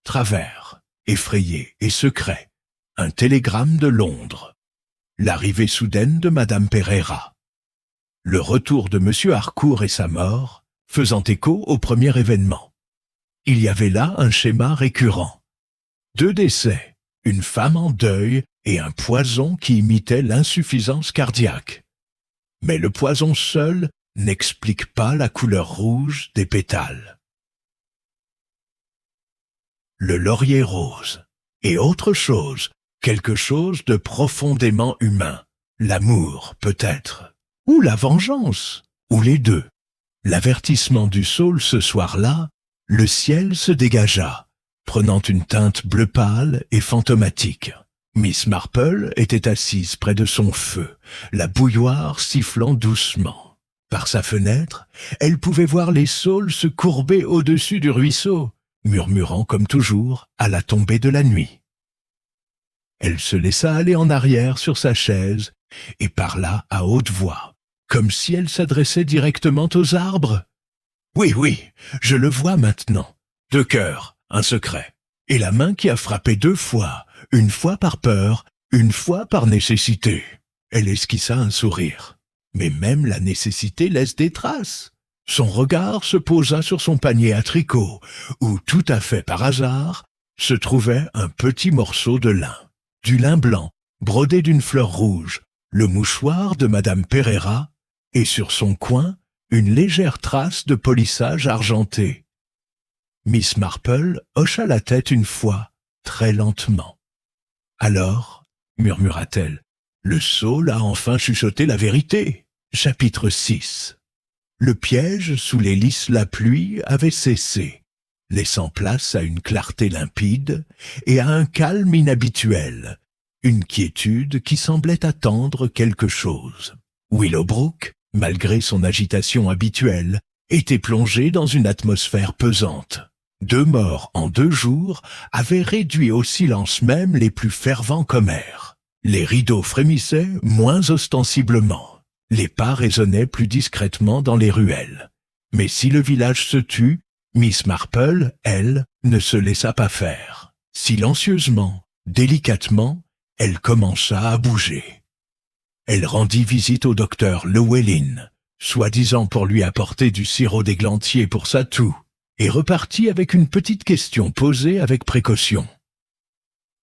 Travers, effrayé et secret. Un télégramme de Londres. L'arrivée soudaine de Madame Pereira. Le retour de Monsieur Harcourt et sa mort, faisant écho au premier événement. Il y avait là un schéma récurrent. 2 décès, une femme en deuil et un poison qui imitait l'insuffisance cardiaque. Mais le poison seul n'explique pas la couleur rouge des pétales. Le laurier rose. Et autre chose, quelque chose de profondément humain. L'amour, peut-être. Ou la vengeance. Ou les deux. L'avertissement du saule ce soir-là, le ciel se dégagea, prenant une teinte bleu pâle et fantomatique. Miss Marple était assise près de son feu, la bouilloire sifflant doucement. Par sa fenêtre, elle pouvait voir les saules se courber au-dessus du ruisseau, murmurant comme toujours à la tombée de la nuit. Elle se laissa aller en arrière sur sa chaise et parla à haute voix, comme si elle s'adressait directement aux arbres. « Oui, oui, je le vois maintenant. 2 cœurs, un secret. Et la main qui a frappé 2 fois, une fois par peur, une fois par nécessité. » Elle esquissa un sourire. Mais même la nécessité laisse des traces. Son regard se posa sur son panier à tricot, où, tout à fait par hasard, se trouvait un petit morceau de lin. Du lin blanc, brodé d'une fleur rouge, le mouchoir de Madame Pereira, et sur son coin, une légère trace de polissage argenté. Miss Marple hocha la tête une fois, très lentement. « Alors, murmura-t-elle, le saule a enfin chuchoté la vérité. » Chapitre 6. Le piège sous les lys la pluie avait cessé, laissant place à une clarté limpide et à un calme inhabituel, une quiétude qui semblait attendre quelque chose. Willowbrook, malgré son agitation habituelle, était plongé dans une atmosphère pesante. 2 morts en 2 jours avaient réduit au silence même les plus fervents commères. Les rideaux frémissaient moins ostensiblement. Les pas résonnaient plus discrètement dans les ruelles. Mais si le village se tut, Miss Marple, elle, ne se laissa pas faire. Silencieusement, délicatement, elle commença à bouger. Elle rendit visite au docteur Llewellyn, soi-disant pour lui apporter du sirop d'églantier pour sa toux, et repartit avec une petite question posée avec précaution.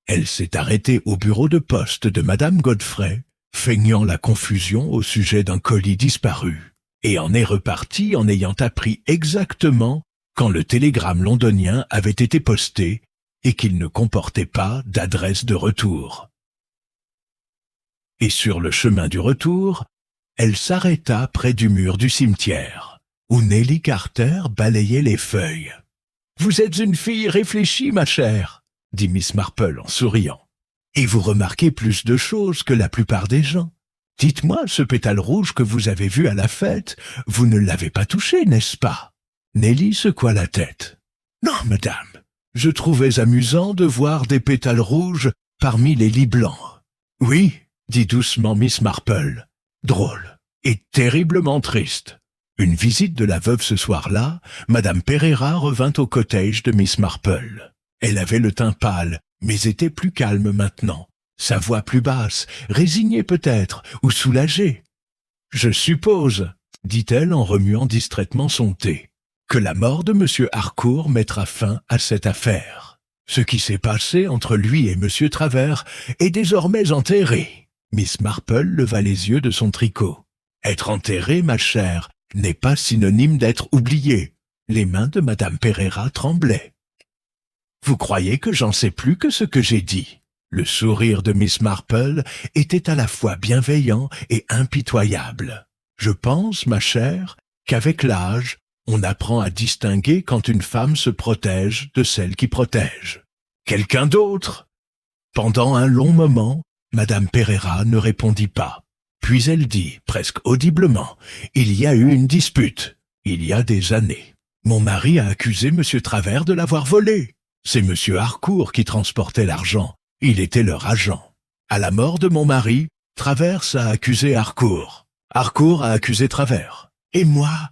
Elle s'est arrêtée au bureau de poste de Madame Godfrey, feignant la confusion au sujet d'un colis disparu, et en est repartie en ayant appris exactement quand le télégramme londonien avait été posté et qu'il ne comportait pas d'adresse de retour. Et sur le chemin du retour, elle s'arrêta près du mur du cimetière, où Nelly Carter balayait les feuilles. « Vous êtes une fille réfléchie, ma chère, » dit Miss Marple en souriant. « Et vous remarquez plus de choses que la plupart des gens. Dites-moi, ce pétale rouge que vous avez vu à la fête, vous ne l'avez pas touché, n'est-ce pas ?» Nelly secoua la tête. « Non, madame, je trouvais amusant de voir des pétales rouges parmi les lys blancs. »« Oui, » dit doucement Miss Marple, « drôle et terriblement triste. » Une visite de la veuve ce soir-là, Madame Pereira revint au cottage de Miss Marple. Elle avait le teint pâle, mais était plus calme maintenant, sa voix plus basse, résignée peut-être, ou soulagée. « Je suppose, » dit-elle en remuant distraitement son thé, « que la mort de M. Harcourt mettra fin à cette affaire. Ce qui s'est passé entre lui et M. Travers est désormais enterré. » Miss Marple leva les yeux de son tricot. « Être enterré, ma chère, n'est pas synonyme d'être oublié. » Les mains de Madame Pereira tremblaient. « Vous croyez que j'en sais plus que ce que j'ai dit ?» Le sourire de Miss Marple était à la fois bienveillant et impitoyable. « Je pense, ma chère, qu'avec l'âge, on apprend à distinguer quand une femme se protège de celle qui protège. Quelqu'un d'autre ?» Pendant un long moment, Madame Pereira ne répondit pas. Puis elle dit, presque audiblement, « Il y a eu une dispute. Il y a des années. Mon mari a accusé Monsieur Travers de l'avoir volé. C'est Monsieur Harcourt qui transportait l'argent. Il était leur agent. À la mort de mon mari, Travers a accusé Harcourt. Harcourt a accusé Travers. Et moi?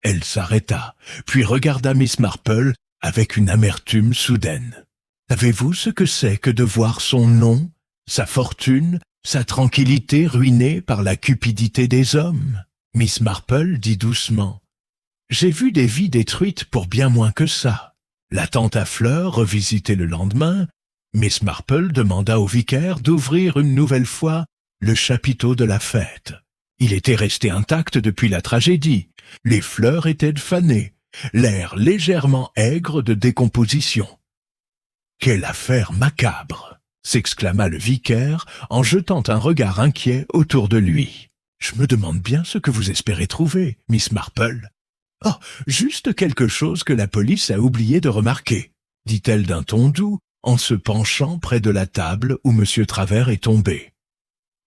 Elle s'arrêta, puis regarda Miss Marple avec une amertume soudaine. Savez-vous ce que c'est que de voir son nom, sa fortune, sa tranquillité ruinée par la cupidité des hommes? Miss Marple dit doucement. J'ai vu des vies détruites pour bien moins que ça. La tente à fleurs, revisitée le lendemain, Miss Marple demanda au vicaire d'ouvrir une nouvelle fois le chapiteau de la fête. Il était resté intact depuis la tragédie. Les fleurs étaient fanées, l'air légèrement aigre de décomposition. « Quelle affaire macabre !» s'exclama le vicaire en jetant un regard inquiet autour de lui. « Je me demande bien ce que vous espérez trouver, Miss Marple. »« Oh, juste quelque chose que la police a oublié de remarquer, » dit-elle d'un ton doux en se penchant près de la table où M. Travers est tombé.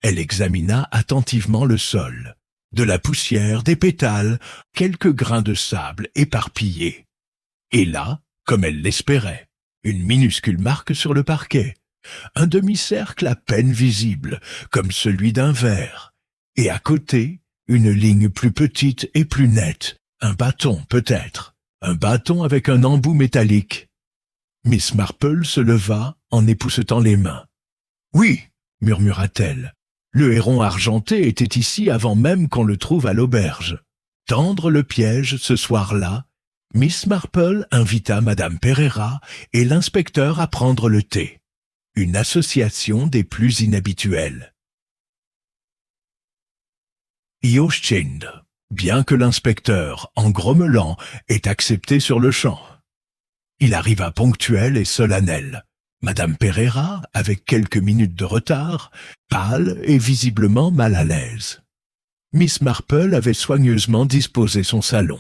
Elle examina attentivement le sol. De la poussière, des pétales, quelques grains de sable éparpillés. Et là, comme elle l'espérait, une minuscule marque sur le parquet, un demi-cercle à peine visible, comme celui d'un verre, et à côté, une ligne plus petite et plus nette, un bâton peut-être, un bâton avec un embout métallique. Miss Marple se leva en époussetant les mains. « Oui, murmura-t-elle. Le héron argenté était ici avant même qu'on le trouve à l'auberge. » Tendre le piège ce soir-là, Miss Marple invita Madame Pereira et l'inspecteur à prendre le thé. Une association des plus inhabituelles. Joschinde, bien que l'inspecteur, en grommelant, ait accepté sur le champ. Il arriva ponctuel et solennel. Madame Pereira, avec quelques minutes de retard, pâle et visiblement mal à l'aise. Miss Marple avait soigneusement disposé son salon.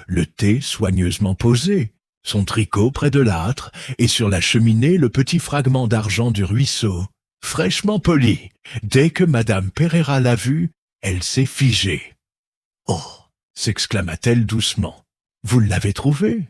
Le thé soigneusement posé, son tricot près de l'âtre, et sur la cheminée le petit fragment d'argent du ruisseau, fraîchement poli. Dès que Madame Pereira l'a vu, elle s'est figée. « Oh !» s'exclama-t-elle doucement. « Vous l'avez trouvé ?»«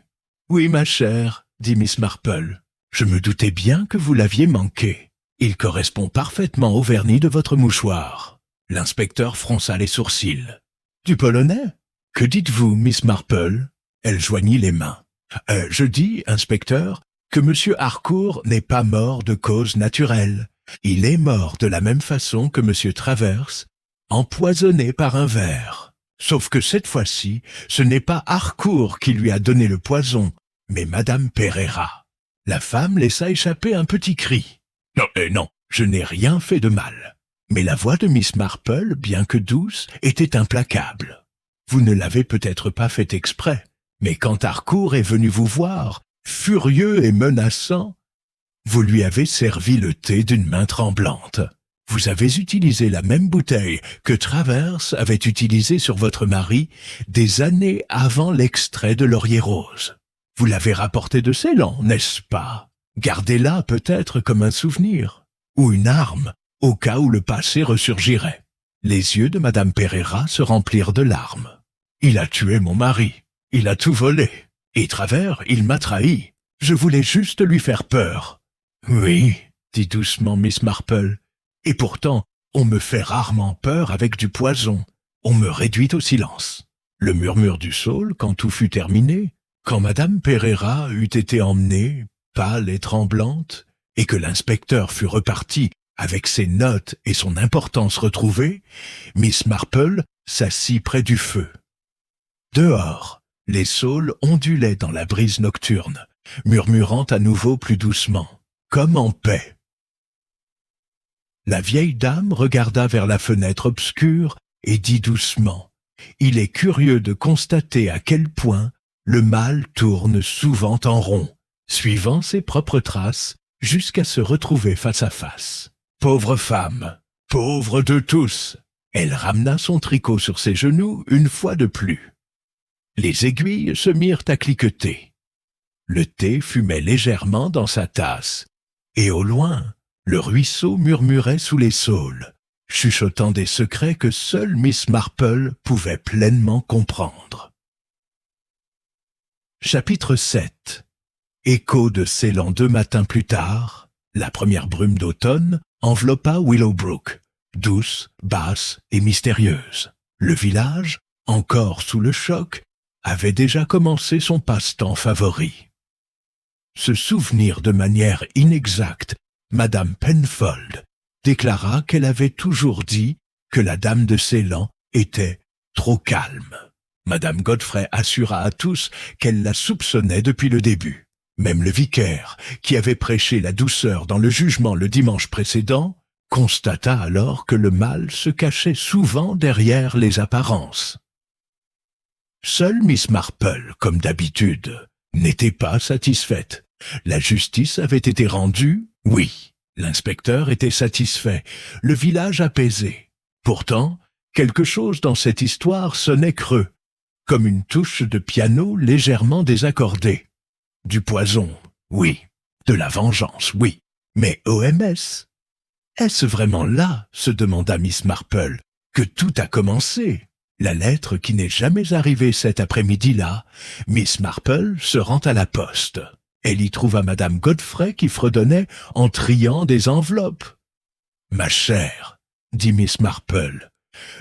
Oui, ma chère, » dit Miss Marple. « Je me doutais bien que vous l'aviez manqué. Il correspond parfaitement au vernis de votre mouchoir. » L'inspecteur fronça les sourcils. « Du polonais ? Que dites-vous, Miss Marple ?» Elle joignit les mains. « Je dis, inspecteur, que M. Harcourt n'est pas mort de cause naturelle. Il est mort de la même façon que M. Travers, empoisonné par un ver. Sauf que cette fois-ci, ce n'est pas Harcourt qui lui a donné le poison, mais Madame Pereira. » La femme laissa échapper un petit cri. « Non, non, je n'ai rien fait de mal. » Mais la voix de Miss Marple, bien que douce, était implacable. « Vous ne l'avez peut-être pas fait exprès, mais quand Harcourt est venu vous voir, furieux et menaçant, vous lui avez servi le thé d'une main tremblante. Vous avez utilisé la même bouteille que Travers avait utilisée sur votre mari des années avant l'extrait de Laurier Rose. Vous l'avez rapporté de Ceylan, n'est-ce pas? Gardez-la peut-être comme un souvenir, ou une arme, au cas où le passé ressurgirait. » Les yeux de Madame Pereira se remplirent de larmes. « Il a tué mon mari, il a tout volé, et Travers, il m'a trahi. Je voulais juste lui faire peur. »« Oui, » dit doucement Miss Marple, « et pourtant, on me fait rarement peur avec du poison. On me réduit au silence. » Le murmure du saule, quand tout fut terminé, quand Madame Pereira eut été emmenée, pâle et tremblante, et que l'inspecteur fut reparti avec ses notes et son importance retrouvée, Miss Marple s'assit près du feu. Dehors, les saules ondulaient dans la brise nocturne, murmurant à nouveau plus doucement, comme en paix. La vieille dame regarda vers la fenêtre obscure et dit doucement, « Il est curieux de constater à quel point le mal tourne souvent en rond, suivant ses propres traces, jusqu'à se retrouver face à face. Pauvre femme, pauvre de tous !» Elle ramena son tricot sur ses genoux une fois de plus. Les aiguilles se mirent à cliqueter. Le thé fumait légèrement dans sa tasse, et au loin, le ruisseau murmurait sous les saules, chuchotant des secrets que seule Miss Marple pouvait pleinement comprendre. Chapitre 7. Écho de Ceylan 2 matins plus tard, la première brume d'automne enveloppa Willowbrook, douce, basse et mystérieuse. Le village, encore sous le choc, avait déjà commencé son passe-temps favori. Se souvenir de manière inexacte, Madame Penfold déclara qu'elle avait toujours dit que la dame de Ceylan était trop calme. Madame Godfrey assura à tous qu'elle la soupçonnait depuis le début. Même le vicaire, qui avait prêché la douceur dans le jugement le dimanche précédent, constata alors que le mal se cachait souvent derrière les apparences. Seule Miss Marple, comme d'habitude, n'était pas satisfaite. La justice avait été rendue, oui. L'inspecteur était satisfait, le village apaisé. Pourtant, quelque chose dans cette histoire sonnait creux, comme une touche de piano légèrement désaccordée. Du poison, oui. De la vengeance, oui. Mais OMS? Est-ce vraiment là, se demanda Miss Marple, que tout a commencé? La lettre qui n'est jamais arrivée cet après-midi-là, Miss Marple se rend à la poste. Elle y trouva Madame Godfrey qui fredonnait en triant des enveloppes. « Ma chère, dit Miss Marple,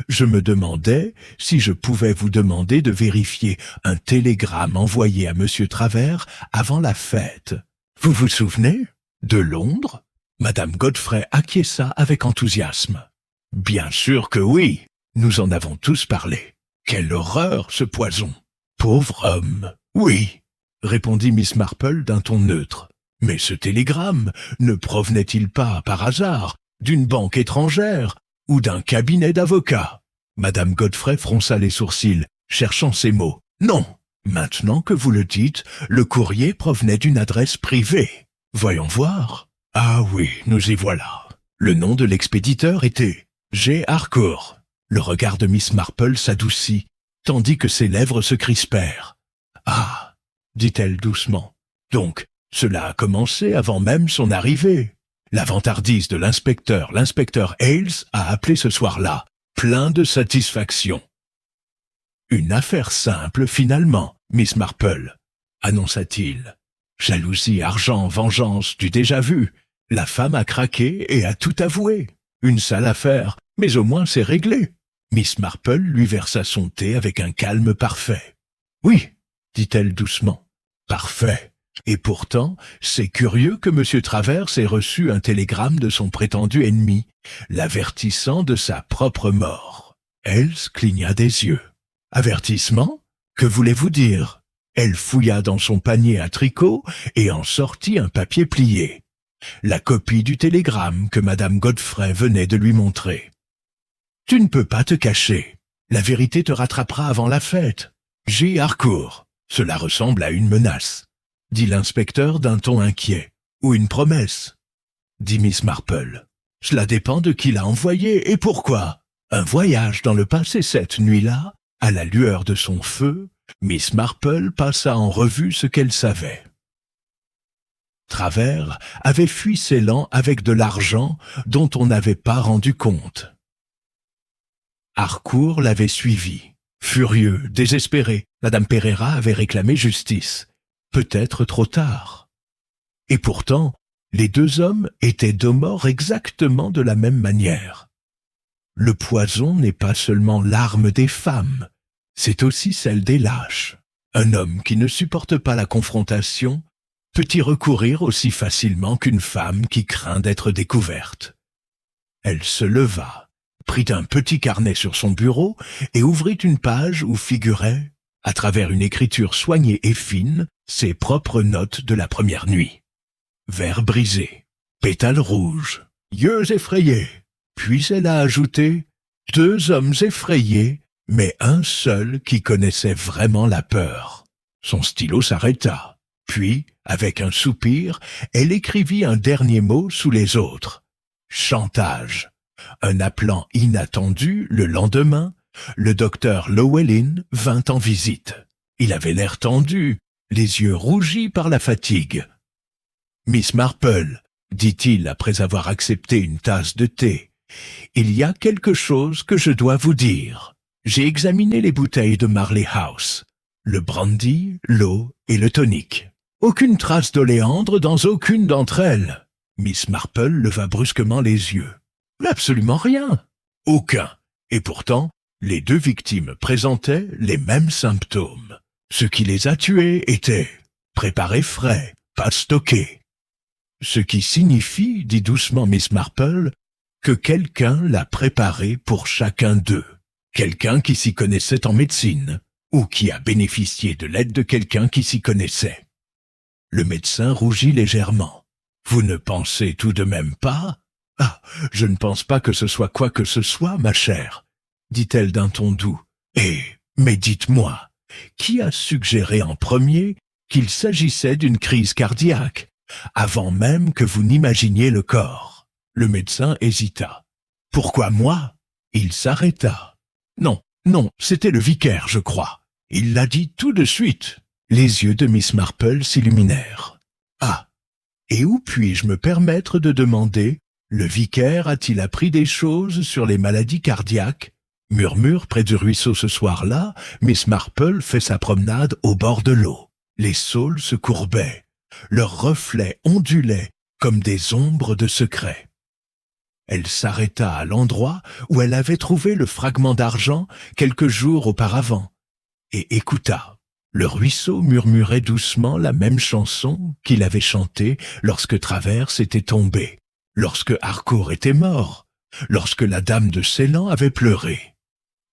je me demandais si je pouvais vous demander de vérifier un télégramme envoyé à Monsieur Travers avant la fête. Vous vous souvenez? De Londres ?» Madame Godfrey acquiesça avec enthousiasme. « Bien sûr que oui, nous en avons tous parlé. Quelle horreur, ce poison! Pauvre homme! Oui, répondit Miss Marple d'un ton neutre. Mais ce télégramme ne provenait-il pas, par hasard, d'une banque étrangère ou d'un cabinet d'avocats? Madame Godfrey fronça les sourcils, cherchant ses mots. Non, maintenant que vous le dites, le courrier provenait d'une adresse privée. Voyons voir. Ah oui, nous y voilà. Le nom de l'expéditeur était G. Harcourt. Le regard de Miss Marple s'adoucit, tandis que ses lèvres se crispèrent. Ah, dit-elle doucement. Donc, cela a commencé avant même son arrivée. La vantardise de l'inspecteur Hales, a appelé ce soir-là, plein de satisfaction. Une affaire simple, finalement, Miss Marple, annonça-t-il. Jalousie, argent, vengeance, du déjà vu. La femme a craqué et a tout avoué. Une sale affaire, mais au moins c'est réglé. Miss Marple lui versa son thé avec un calme parfait. Oui, dit-elle doucement. Parfait. Et pourtant, c'est curieux que M. Travers ait reçu un télégramme de son prétendu ennemi, l'avertissant de sa propre mort. Hales cligna des yeux. Avertissement? Que voulez-vous dire? Elle fouilla dans son panier à tricot et en sortit un papier plié. La copie du télégramme que Madame Godfrey venait de lui montrer. Tu ne peux pas te cacher. La vérité te rattrapera avant la fête. J. Harcourt. Cela ressemble à une menace, dit l'inspecteur d'un ton inquiet. Ou une promesse, dit Miss Marple. Cela dépend de qui l'a envoyé et pourquoi. Un voyage dans le passé cette nuit-là, à la lueur de son feu, Miss Marple passa en revue ce qu'elle savait. Travers avait fui Ceylan avec de l'argent dont on n'avait pas rendu compte. Harcourt l'avait suivi. Furieux, désespéré, Madame Pereira avait réclamé justice. Peut-être trop tard. Et pourtant, les deux hommes étaient deux morts exactement de la même manière. Le poison n'est pas seulement l'arme des femmes, c'est aussi celle des lâches. Un homme qui ne supporte pas la confrontation peut y recourir aussi facilement qu'une femme qui craint d'être découverte. Elle se leva, prit un petit carnet sur son bureau et ouvrit une page où figuraient, à travers une écriture soignée et fine, ses propres notes de la première nuit. Verre brisé, pétales rouges, yeux effrayés. Puis elle a ajouté « deux hommes effrayés, mais un seul qui connaissait vraiment la peur ». Son stylo s'arrêta. Puis, avec un soupir, elle écrivit un dernier mot sous les autres. Chantage. Un appelant inattendu, le lendemain, le docteur Llewellyn vint en visite. Il avait l'air tendu, les yeux rougis par la fatigue. « Miss Marple, dit-il après avoir accepté une tasse de thé, Il y a quelque chose que je dois vous dire. J'ai examiné les bouteilles de Marley House, le brandy, l'eau et le tonic. Aucune trace d'oléandre dans aucune d'entre elles. Miss Marple leva brusquement les yeux. Absolument rien. Aucun. Et pourtant, les deux victimes présentaient les mêmes symptômes. Ce qui les a tués était préparé frais, pas stocké. Ce qui signifie, dit doucement Miss Marple, que quelqu'un l'a préparé pour chacun d'eux. Quelqu'un qui s'y connaissait en médecine, ou qui a bénéficié de l'aide de quelqu'un qui s'y connaissait. Le médecin rougit légèrement. Vous ne pensez tout de même pas? Ah, je ne pense pas que ce soit quoi que ce soit, ma chère, dit-elle d'un ton doux. Mais dites-moi, qui a suggéré en premier qu'il s'agissait d'une crise cardiaque, avant même que vous n'imaginiez le corps? Le médecin hésita. Pourquoi moi? Il s'arrêta. Non, c'était le vicaire, je crois. Il l'a dit tout de suite. Les yeux de Miss Marple s'illuminèrent. Ah, et où puis-je me permettre de demander, le vicaire a-t-il appris des choses sur les maladies cardiaques? Murmure près du ruisseau ce soir-là, Miss Marple fait sa promenade au bord de l'eau. Les saules se courbaient. Leurs reflets ondulaient comme des ombres de secret. Elle s'arrêta à l'endroit où elle avait trouvé le fragment d'argent quelques jours auparavant et écouta. Le ruisseau murmurait doucement la même chanson qu'il avait chantée lorsque Travers était tombé, lorsque Harcourt était mort, lorsque la dame de Ceylan avait pleuré.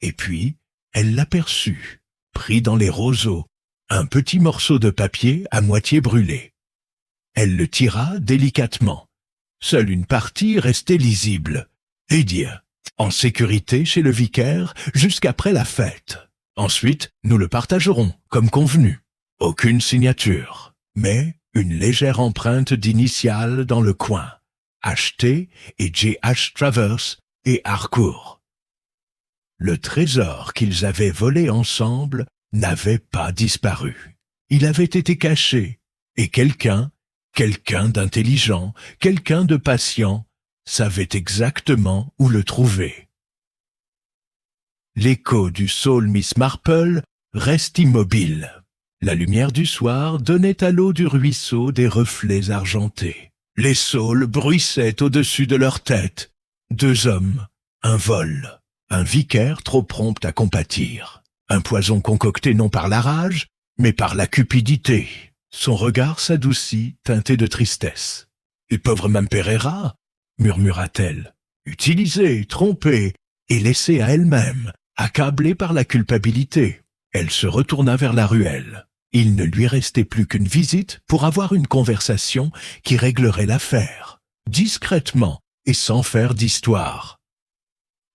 Et puis, elle l'aperçut, pris dans les roseaux, un petit morceau de papier à moitié brûlé. Elle le tira délicatement. Seule une partie restait lisible. Et dire, en sécurité chez le vicaire jusqu'après la fête. Ensuite, nous le partagerons, comme convenu. Aucune signature, mais une légère empreinte d'initiales dans le coin. H.T. et J.H. Travers et Harcourt. Le trésor qu'ils avaient volé ensemble n'avait pas disparu. Il avait été caché, et quelqu'un d'intelligent, quelqu'un de patient, savait exactement où le trouver. L'écho du saule Miss Marple reste immobile. La lumière du soir donnait à l'eau du ruisseau des reflets argentés. Les saules bruissaient au-dessus de leur tête. Deux hommes, un vol, un vicaire trop prompt à compatir. Un poison concocté non par la rage, mais par la cupidité. Son regard s'adoucit, teinté de tristesse. « Et pauvre Mme Pereira » murmura-t-elle. Utilisée, trompée, et laissée à elle-même, accablée par la culpabilité. Elle se retourna vers la ruelle. Il ne lui restait plus qu'une visite pour avoir une conversation qui réglerait l'affaire, discrètement et sans faire d'histoire.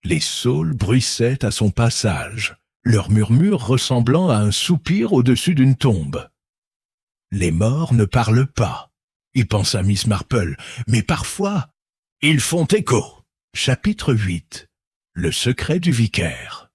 Les saules bruissaient à son passage, leur murmure ressemblant à un soupir au-dessus d'une tombe. Les morts ne parlent pas, y pensa Miss Marple, mais parfois, ils font écho. Chapitre 8. Le secret du vicaire.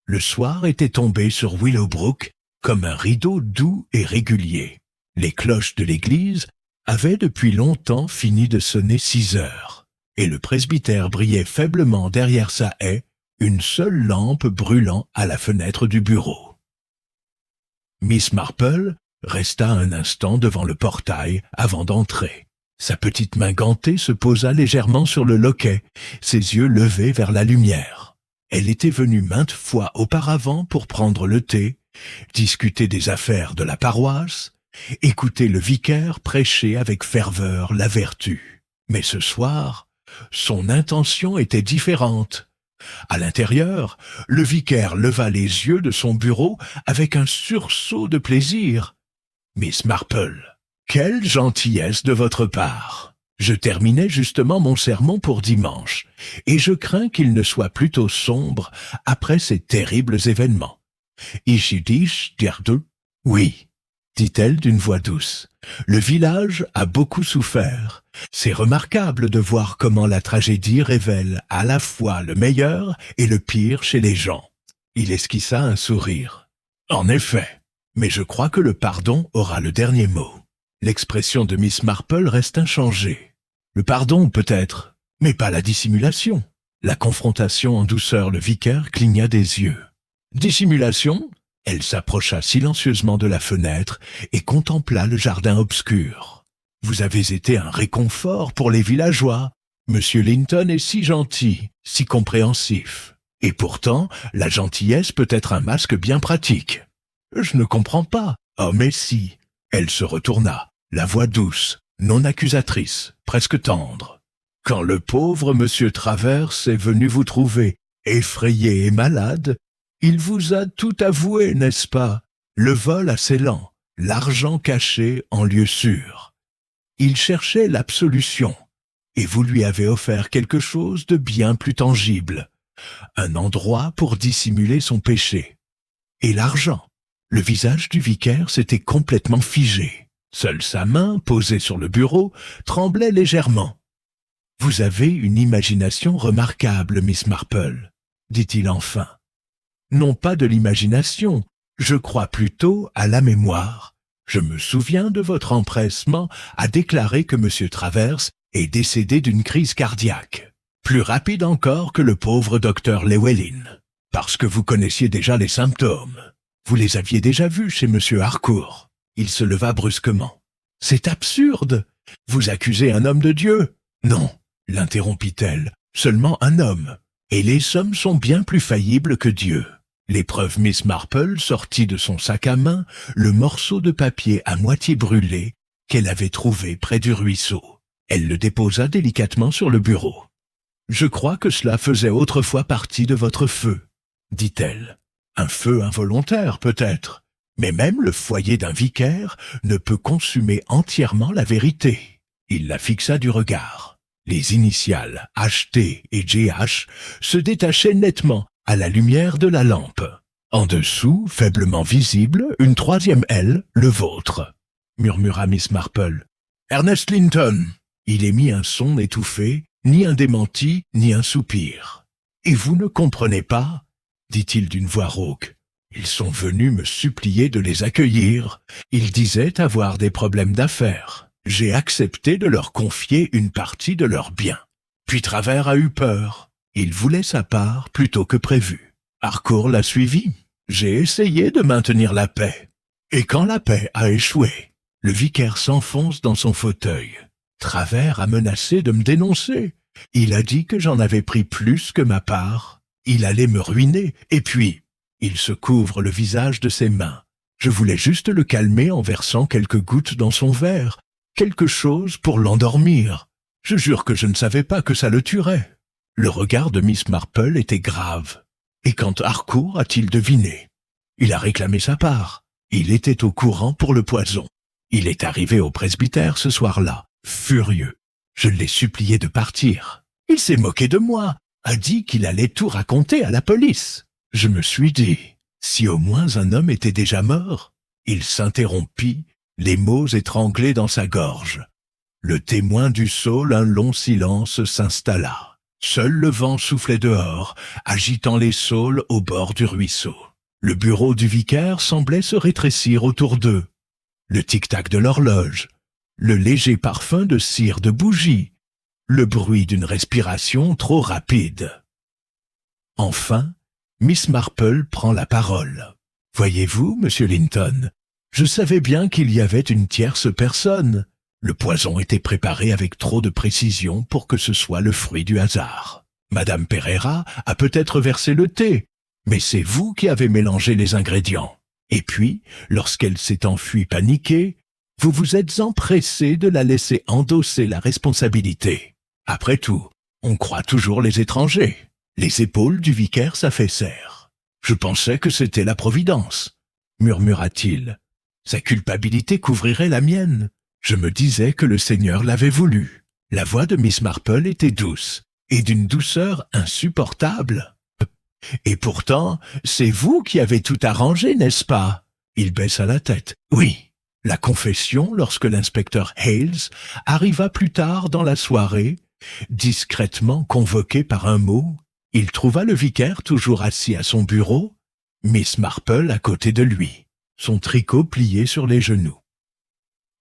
Le soir était tombé sur Willowbrook comme un rideau doux et régulier. Les cloches de l'église avaient depuis longtemps fini de sonner 6 heures, et le presbytère brillait faiblement derrière sa haie, une seule lampe brûlant à la fenêtre du bureau. Miss Marple resta un instant devant le portail avant d'entrer. Sa petite main gantée se posa légèrement sur le loquet, ses yeux levés vers la lumière. Elle était venue maintes fois auparavant pour prendre le thé, discuter des affaires de la paroisse, écouter le vicaire prêcher avec ferveur la vertu. Mais ce soir, son intention était différente. À l'intérieur, le vicaire leva les yeux de son bureau avec un sursaut de plaisir. « Miss Marple, quelle gentillesse de votre part! Je terminais justement mon sermon pour dimanche, et je crains qu'il ne soit plutôt sombre après ces terribles événements. Ich dich dir. Oui, dit-elle d'une voix douce. Le village a beaucoup souffert. C'est remarquable de voir comment la tragédie révèle à la fois le meilleur et le pire chez les gens. Il esquissa un sourire. En effet, mais je crois que le pardon aura le dernier mot. L'expression de Miss Marple reste inchangée. Le pardon, peut-être, Mais pas la dissimulation. La confrontation en douceur, le vicaire cligna des yeux. Dissimulation? Elle s'approcha silencieusement de la fenêtre et contempla le jardin obscur. Vous avez été un réconfort pour les villageois. Monsieur Linton est si gentil, si compréhensif. Et pourtant, la gentillesse peut être un masque bien pratique. Je ne comprends pas. Oh mais si. Elle se retourna, la voix douce, non accusatrice, presque tendre. Quand le pauvre monsieur Travers est venu vous trouver, effrayé et malade, il vous a tout avoué, n'est-ce pas? Le vol à Ceylan, l'argent caché en lieu sûr. Il cherchait l'absolution, et vous lui avez offert quelque chose de bien plus tangible, un endroit pour dissimuler son péché. Et l'argent. Le visage du vicaire s'était complètement figé. Seule sa main, posée sur le bureau, tremblait légèrement. « Vous avez une imagination remarquable, Miss Marple, » dit-il enfin. « Non pas de l'imagination, je crois plutôt à la mémoire. Je me souviens de votre empressement à déclarer que M. Travers est décédé d'une crise cardiaque, plus rapide encore que le pauvre docteur Llewellyn, parce que vous connaissiez déjà les symptômes. Vous les aviez déjà vus chez M. Harcourt. » Il se leva brusquement. « C'est absurde. Vous accusez un homme de Dieu. »« Non, » l'interrompit-elle, « seulement un homme. Et les hommes sont bien plus faillibles que Dieu. » L'épreuve Miss Marple sortit de son sac à main le morceau de papier à moitié brûlé qu'elle avait trouvé près du ruisseau. Elle le déposa délicatement sur le bureau. « Je crois que cela faisait autrefois partie de votre feu, » dit-elle. « Un feu involontaire, peut-être. Mais même le foyer d'un vicaire ne peut consumer entièrement la vérité. » Il la fixa du regard. Les initiales HT et GH se détachaient nettement à la lumière de la lampe. En dessous, faiblement visible, une troisième L, le vôtre, murmura Miss Marple. « Ernest Linton !» Il émit un son étouffé, ni un démenti, ni un soupir. « Et vous ne comprenez pas ?» dit-il d'une voix rauque. Ils sont venus me supplier de les accueillir. Ils disaient avoir des problèmes d'affaires. J'ai accepté de leur confier une partie de leurs biens. Puis Travers a eu peur. Il voulait sa part plutôt que prévu. Harcourt l'a suivi. J'ai essayé de maintenir la paix. Et quand la paix a échoué, le vicaire s'enfonce dans son fauteuil. Travers a menacé de me dénoncer. Il a dit que j'en avais pris plus que ma part. Il allait me ruiner. Et puis, il se couvre le visage de ses mains. Je voulais juste le calmer en versant quelques gouttes dans son verre, quelque chose pour l'endormir. Je jure que je ne savais pas que ça le tuerait. Le regard de Miss Marple était grave. Et quand Harcourt a-t-il deviné? Il a réclamé sa part. Il était au courant pour le poison. Il est arrivé au presbytère ce soir-là, furieux. Je l'ai supplié de partir. Il s'est moqué de moi, a dit qu'il allait tout raconter à la police. Je me suis dit, si au moins un homme était déjà mort. Il s'interrompit, les mots étranglés dans sa gorge. Le témoin du saule, un long silence s'installa. Seul le vent soufflait dehors, agitant les saules au bord du ruisseau. Le bureau du vicaire semblait se rétrécir autour d'eux. Le tic-tac de l'horloge, le léger parfum de cire de bougie, le bruit d'une respiration trop rapide. Enfin, Miss Marple prend la parole. « Voyez-vous, Monsieur Linton, je savais bien qu'il y avait une tierce personne. Le poison était préparé avec trop de précision pour que ce soit le fruit du hasard. Madame Pereira a peut-être versé le thé, mais c'est vous qui avez mélangé les ingrédients. Et puis, lorsqu'elle s'est enfuie paniquée, vous vous êtes empressé de la laisser endosser la responsabilité. Après tout, on croit toujours les étrangers. » Les épaules du vicaire s'affaissèrent. « Je pensais que c'était la Providence, » murmura-t-il. « Sa culpabilité couvrirait la mienne. Je me disais que le Seigneur l'avait voulu. » La voix de Miss Marple était douce, et d'une douceur insupportable. « Et pourtant, c'est vous qui avez tout arrangé, n'est-ce pas ?» Il baissa la tête. « Oui. » La confession, lorsque l'inspecteur Hales arriva plus tard dans la soirée, discrètement convoqué par un mot, il trouva le vicaire toujours assis à son bureau, Miss Marple à côté de lui, son tricot plié sur les genoux.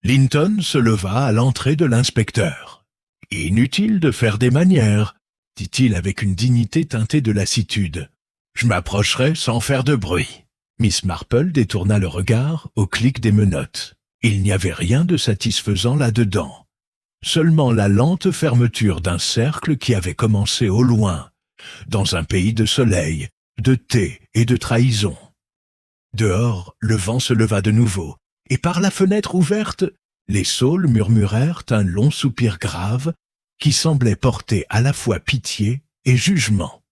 Linton se leva à l'entrée de l'inspecteur. Inutile de faire des manières, dit-il avec une dignité teintée de lassitude. Je m'approcherai sans faire de bruit. Miss Marple détourna le regard au clic des menottes. Il n'y avait rien de satisfaisant là-dedans. Seulement la lente fermeture d'un cercle qui avait commencé au loin, dans un pays de soleil, de thé et de trahison. Dehors, le vent se leva de nouveau, et par la fenêtre ouverte, les saules murmurèrent un long soupir grave qui semblait porter à la fois pitié et jugement.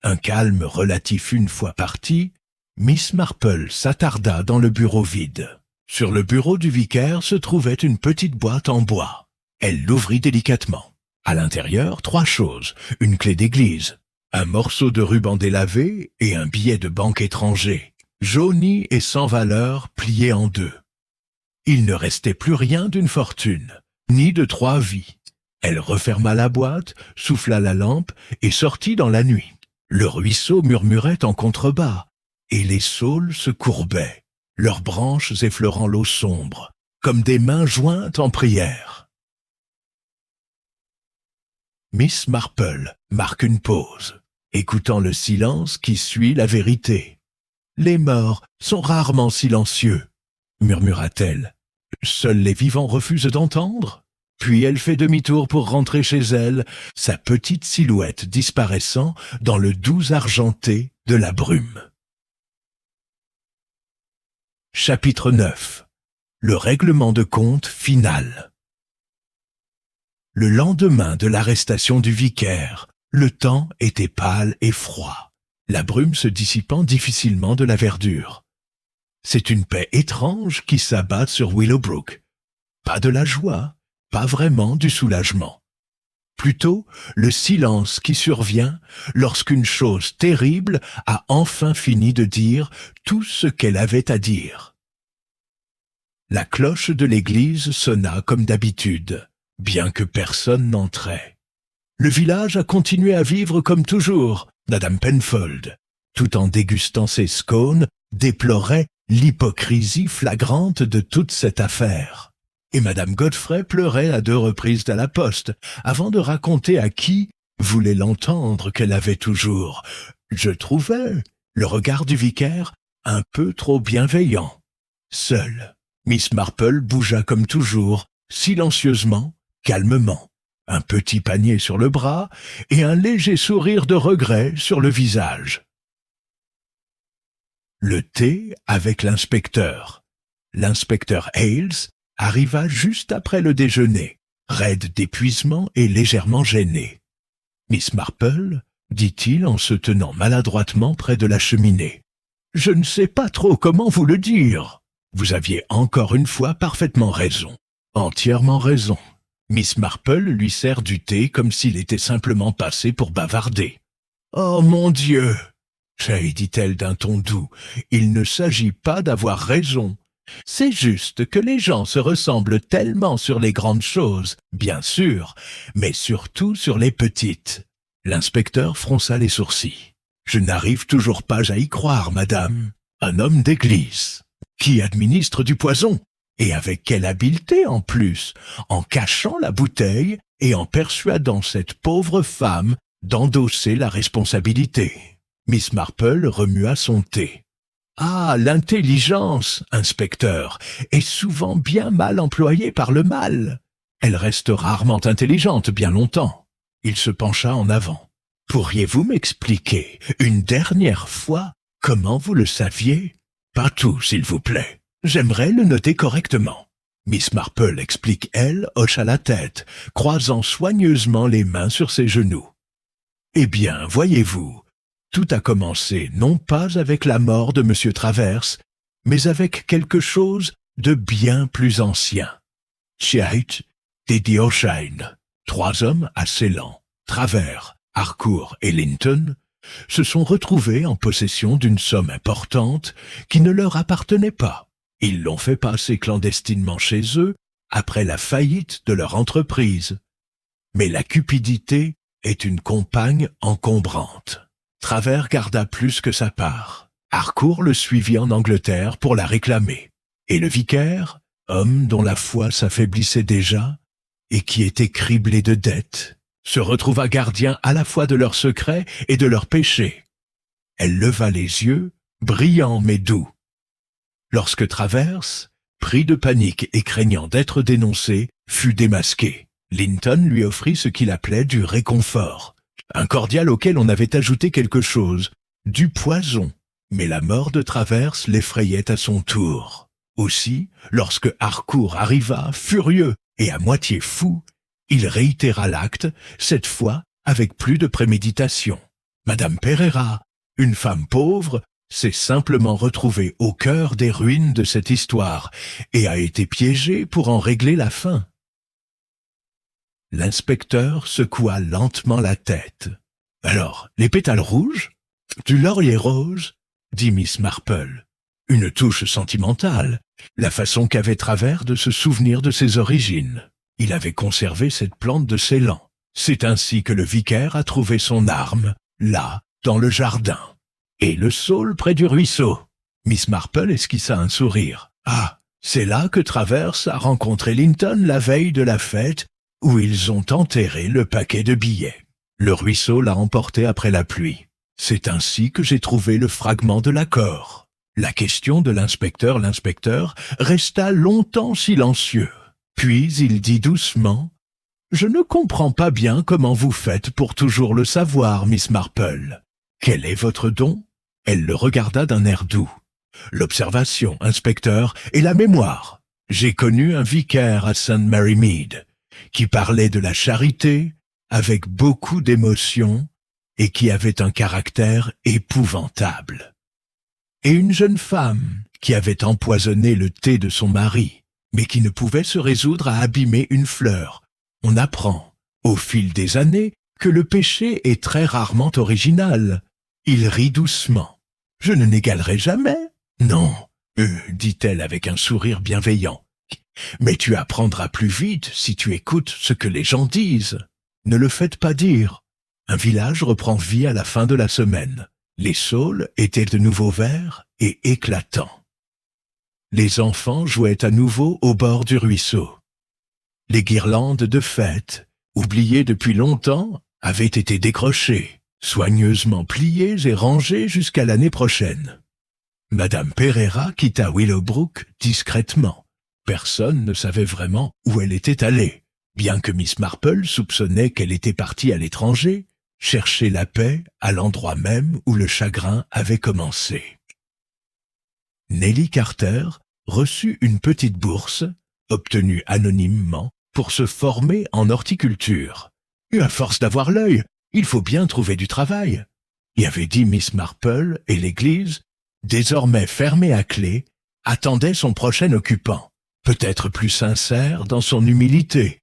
Un calme relatif une fois parti, Miss Marple s'attarda dans le bureau vide. Sur le bureau du vicaire se trouvait une petite boîte en bois. Elle l'ouvrit délicatement. À l'intérieur, 3 choses, une clé d'église, un morceau de ruban délavé et un billet de banque étranger, jauni et sans valeur, plié en 2. Il ne restait plus rien d'une fortune, ni de 3 vies. Elle referma la boîte, souffla la lampe et sortit dans la nuit. Le ruisseau murmurait en contrebas, et les saules se courbaient, leurs branches effleurant l'eau sombre, comme des mains jointes en prière. Miss Marple marque une pause, écoutant le silence qui suit la vérité. « Les morts sont rarement silencieux, » murmura-t-elle. « Seuls les vivants refusent d'entendre ?» Puis elle fait demi-tour pour rentrer chez elle, sa petite silhouette disparaissant dans le doux argenté de la brume. Chapitre 9. Le règlement de compte final. Le lendemain de l'arrestation du vicaire, le temps était pâle et froid, la brume se dissipant difficilement de la verdure. C'est une paix étrange qui s'abat sur Willowbrook. Pas de la joie, pas vraiment du soulagement. Plutôt le silence qui survient lorsqu'une chose terrible a enfin fini de dire tout ce qu'elle avait à dire. La cloche de l'église sonna comme d'habitude, bien que personne n'entrait. Le village a continué à vivre comme toujours. Madame Penfold, tout en dégustant ses scones, déplorait l'hypocrisie flagrante de toute cette affaire. Et Madame Godfrey pleurait à 2 reprises à la poste, avant de raconter à qui voulait l'entendre qu'elle avait toujours, je trouvais, le regard du vicaire un peu trop bienveillant. Seule, Miss Marple bougea comme toujours, silencieusement, calmement, un petit panier sur le bras et un léger sourire de regret sur le visage. Le thé avec l'inspecteur. L'inspecteur Hales arriva juste après le déjeuner, raide d'épuisement et légèrement gêné. « Miss Marple, dit-il en se tenant maladroitement près de la cheminée, « je ne sais pas trop comment vous le dire. Vous aviez encore une fois parfaitement raison, entièrement raison. » Miss Marple lui sert du thé comme s'il était simplement passé pour bavarder. « Oh mon Dieu !» dit-elle d'un ton doux, « il ne s'agit pas d'avoir raison. C'est juste que les gens se ressemblent tellement sur les grandes choses, bien sûr, mais surtout sur les petites. » L'inspecteur fronça les sourcils. « Je n'arrive toujours pas à y croire, madame. Un homme d'église, qui administre du poison, et avec quelle habileté en plus, en cachant la bouteille et en persuadant cette pauvre femme d'endosser la responsabilité. » Miss Marple remua son thé. « Ah, l'intelligence, inspecteur, est souvent bien mal employée par le mal. Elle reste rarement intelligente bien longtemps. » Il se pencha en avant. « Pourriez-vous m'expliquer, une dernière fois, comment vous le saviez ? Pas tout, s'il vous plaît. J'aimerais le noter correctement. » Miss Marple explique, elle, hocha la tête, croisant soigneusement les mains sur ses genoux. « Eh bien, voyez-vous, tout a commencé non pas avec la mort de M. Travers, mais avec quelque chose de bien plus ancien. Chiait et Dioshine, 3 hommes assez lents, Travers, Harcourt et Linton, se sont retrouvés en possession d'une somme importante qui ne leur appartenait pas. Ils l'ont fait passer clandestinement chez eux après la faillite de leur entreprise. Mais la cupidité est une compagne encombrante. Travers garda plus que sa part. Harcourt le suivit en Angleterre pour la réclamer. Et le vicaire, homme dont la foi s'affaiblissait déjà, et qui était criblé de dettes, se retrouva gardien à la fois de leurs secrets et de leurs péchés. Elle leva les yeux, brillants mais doux. Lorsque Travers, pris de panique et craignant d'être dénoncé, fut démasqué, Linton lui offrit ce qu'il appelait du réconfort, un cordial auquel on avait ajouté quelque chose, du poison. Mais la mort de Travers l'effrayait à son tour. Aussi, lorsque Harcourt arriva, furieux et à moitié fou, il réitéra l'acte, cette fois avec plus de préméditation. Madame Pereira, une femme pauvre, s'est simplement retrouvée au cœur des ruines de cette histoire et a été piégée pour en régler la fin. L'inspecteur secoua lentement la tête. « Alors, les pétales rouges? Du laurier rose ?» dit Miss Marple. Une touche sentimentale, la façon qu'avait Travers de se souvenir de ses origines. Il avait conservé cette plante de Ceylan. C'est ainsi que le vicaire a trouvé son arme, là, dans le jardin. Et le saule près du ruisseau. Miss Marple esquissa un sourire. Ah, c'est là que Travers a rencontré Linton la veille de la fête, où ils ont enterré le paquet de billets. Le ruisseau l'a emporté après la pluie. C'est ainsi que j'ai trouvé le fragment de l'accord. La question de l'inspecteur resta longtemps silencieux. Puis il dit doucement « Je ne comprends pas bien comment vous faites pour toujours le savoir, Miss Marple. Quel est votre don ?» Elle le regarda d'un air doux. « L'observation, inspecteur, et la mémoire. J'ai connu un vicaire à St. Mary Mead qui parlait de la charité avec beaucoup d'émotion et qui avait un caractère épouvantable. Et une jeune femme qui avait empoisonné le thé de son mari, mais qui ne pouvait se résoudre à abîmer une fleur. On apprend, au fil des années, que le péché est très rarement original. Il rit doucement. « Je ne n'égalerai jamais. »« Non, dit-elle avec un sourire bienveillant. « Mais tu apprendras plus vite si tu écoutes ce que les gens disent. Ne le faites pas dire. » Un village reprend vie à la fin de la semaine. Les saules étaient de nouveau verts et éclatants. Les enfants jouaient à nouveau au bord du ruisseau. Les guirlandes de fête, oubliées depuis longtemps, avaient été décrochées, soigneusement pliées et rangées jusqu'à l'année prochaine. Madame Pereira quitta Willowbrook discrètement. Personne ne savait vraiment où elle était allée, bien que Miss Marple soupçonnait qu'elle était partie à l'étranger, chercher la paix à l'endroit même où le chagrin avait commencé. Nelly Carter reçut une petite bourse, obtenue anonymement, pour se former en horticulture. Et à force d'avoir l'œil, il faut bien trouver du travail, y avait dit Miss Marple, et l'église, désormais fermée à clé, attendait son prochain occupant, peut-être plus sincère dans son humilité.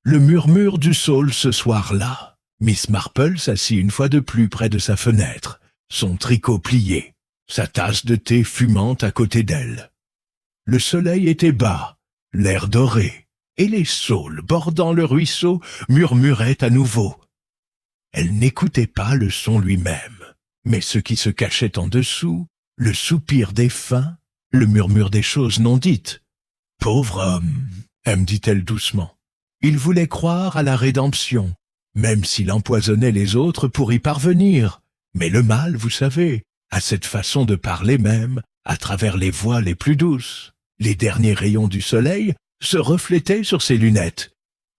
Le murmure du saule ce soir-là. Miss Marple s'assit une fois de plus près de sa fenêtre, son tricot plié, sa tasse de thé fumante à côté d'elle. Le soleil était bas, l'air doré, et les saules bordant le ruisseau murmuraient à nouveau. Elle n'écoutait pas le son lui-même, mais ce qui se cachait en dessous, le soupir des fins, le murmure des choses non dites. « Pauvre homme !» dit-elle doucement. « Il voulait croire à la rédemption. » Même s'il empoisonnait les autres pour y parvenir. Mais le mal, vous savez, a cette façon de parler même, à travers les voix les plus douces. Les derniers rayons du soleil se reflétaient sur ses lunettes.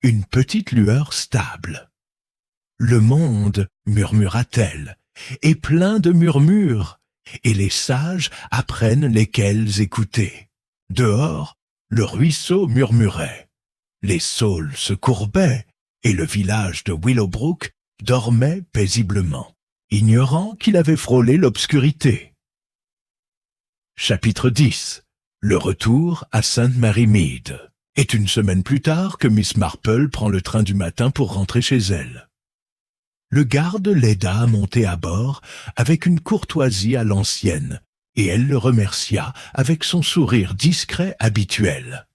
Une petite lueur stable. « Le monde, murmura-t-elle, est plein de murmures, et les sages apprennent lesquels écouter. Dehors, le ruisseau murmurait. Les saules se courbaient, et le village de Willowbrook dormait paisiblement, ignorant qu'il avait frôlé l'obscurité. Chapitre 10. Le retour à St. Mary Mead. est une semaine plus tard que Miss Marple prend le train du matin pour rentrer chez elle. Le garde l'aida à monter à bord avec une courtoisie à l'ancienne, et elle le remercia avec son sourire discret habituel.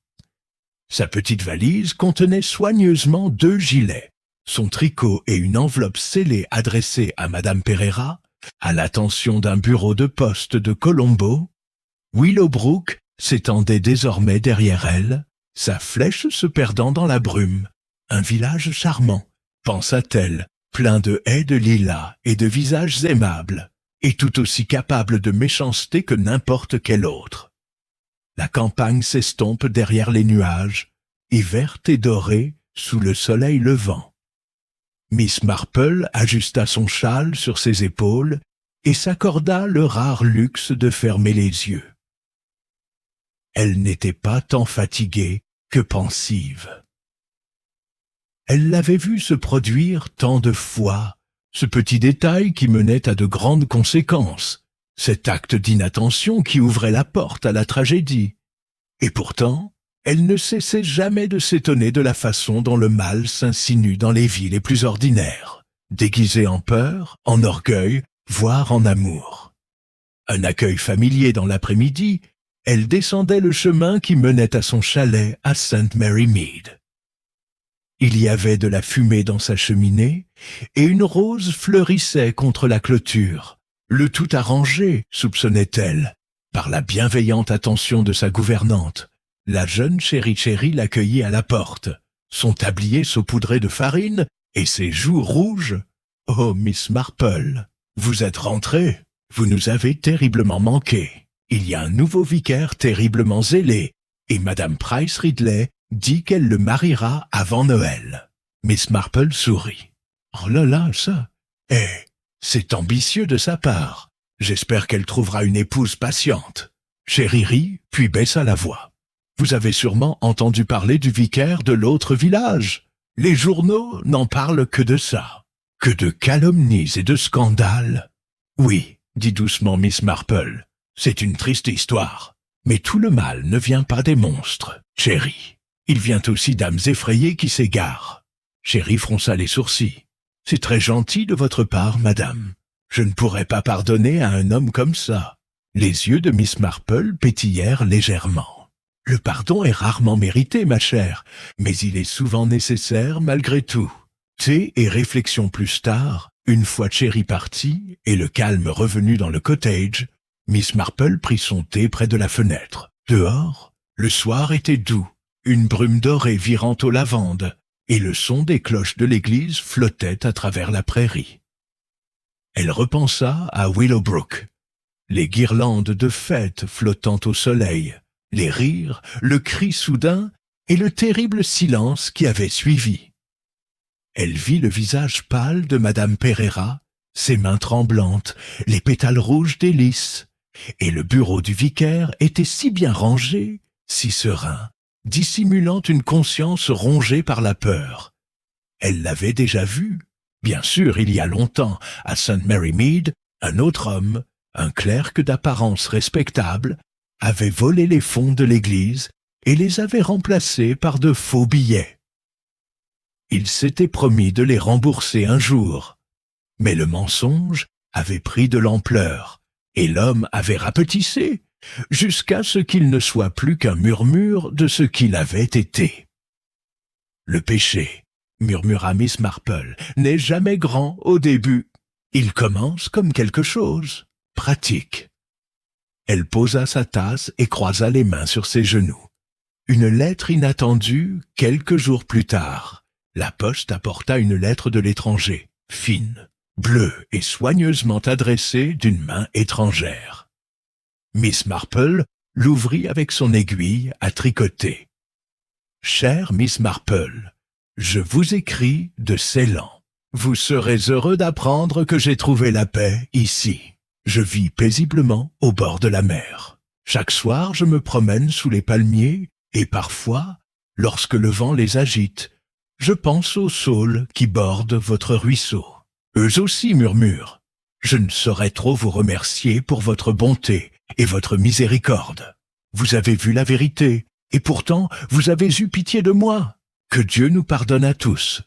Sa petite valise contenait soigneusement 2 gilets, son tricot et une enveloppe scellée adressée à Madame Pereira, à l'attention d'un bureau de poste de Colombo. Willowbrook s'étendait désormais derrière elle, sa flèche se perdant dans la brume. Un village charmant, pensa-t-elle, plein de haies de lilas et de visages aimables, et tout aussi capable de méchanceté que n'importe quel autre. La campagne s'estompe derrière les nuages, et verte et dorée sous le soleil levant. Miss Marple ajusta son châle sur ses épaules et s'accorda le rare luxe de fermer les yeux. Elle n'était pas tant fatiguée que pensive. Elle l'avait vu se produire tant de fois, ce petit détail qui menait à de grandes conséquences, cet acte d'inattention qui ouvrait la porte à la tragédie. Et pourtant, elle ne cessait jamais de s'étonner de la façon dont le mal s'insinue dans les vies les plus ordinaires, déguisé en peur, en orgueil, voire en amour. Un accueil familier dans l'après-midi, elle descendait le chemin qui menait à son chalet à St. Mary Mead. Il y avait de la fumée dans sa cheminée, et une rose fleurissait contre la clôture, le tout arrangé, soupçonnait-elle, par la bienveillante attention de sa gouvernante. La jeune chérie l'accueillit à la porte, son tablier saupoudré de farine et ses joues rouges. « Oh, Miss Marple, vous êtes rentrée, vous nous avez terriblement manqué. Il y a un nouveau vicaire terriblement zélé, et Madame Price Ridley dit qu'elle le mariera avant Noël. » Miss Marple sourit. « Oh là là, ça! C'est ambitieux de sa part. J'espère qu'elle trouvera une épouse patiente. » Chérie rit, puis baissa la voix. « Vous avez sûrement entendu parler du vicaire de l'autre village. Les journaux n'en parlent que de ça. Que de calomnies et de scandales. »« Oui, » dit doucement Miss Marple, « c'est une triste histoire. Mais tout le mal ne vient pas des monstres, chérie. Il vient aussi d'âmes effrayées qui s'égarent. » Chérie fronça les sourcils. « C'est très gentil de votre part, madame. Je ne pourrais pas pardonner à un homme comme ça. » Les yeux de Miss Marple pétillèrent légèrement. « Le pardon est rarement mérité, ma chère, mais il est souvent nécessaire malgré tout. » Thé et réflexion plus tard, une fois Chérie partie et le calme revenu dans le cottage, Miss Marple prit son thé près de la fenêtre. Dehors, le soir était doux, une brume dorée virant aux lavandes, et le son des cloches de l'église flottait à travers la prairie. Elle repensa à Willowbrook, les guirlandes de fête flottant au soleil, les rires, le cri soudain et le terrible silence qui avait suivi. Elle vit le visage pâle de Madame Pereira, ses mains tremblantes, les pétales rouges des lys, et le bureau du vicaire était si bien rangé, si serein, dissimulant une conscience rongée par la peur. Elle l'avait déjà vu, bien sûr il y a longtemps, à St. Mary Mead, un autre homme, un clerc d'apparence respectable, avait volé les fonds de l'église et les avait remplacés par de faux billets. Il s'était promis de les rembourser un jour, mais le mensonge avait pris de l'ampleur, et l'homme avait rapetissé, jusqu'à ce qu'il ne soit plus qu'un murmure de ce qu'il avait été. « Le péché, » murmura Miss Marple, « n'est jamais grand au début. Il commence comme quelque chose, pratique. » Elle posa sa tasse et croisa les mains sur ses genoux. Une lettre inattendue, quelques jours plus tard. La poste apporta une lettre de l'étranger, fine, bleue et soigneusement adressée d'une main étrangère. Miss Marple l'ouvrit avec son aiguille à tricoter. « Chère Miss Marple, je vous écris de Ceylan. Vous serez heureux d'apprendre que j'ai trouvé la paix ici. Je vis paisiblement au bord de la mer. Chaque soir, je me promène sous les palmiers et parfois, lorsque le vent les agite, je pense aux saules qui bordent votre ruisseau. Eux aussi murmurent. Je ne saurais trop vous remercier pour votre bonté et votre miséricorde. Vous avez vu la vérité, et pourtant vous avez eu pitié de moi. Que Dieu nous pardonne à tous.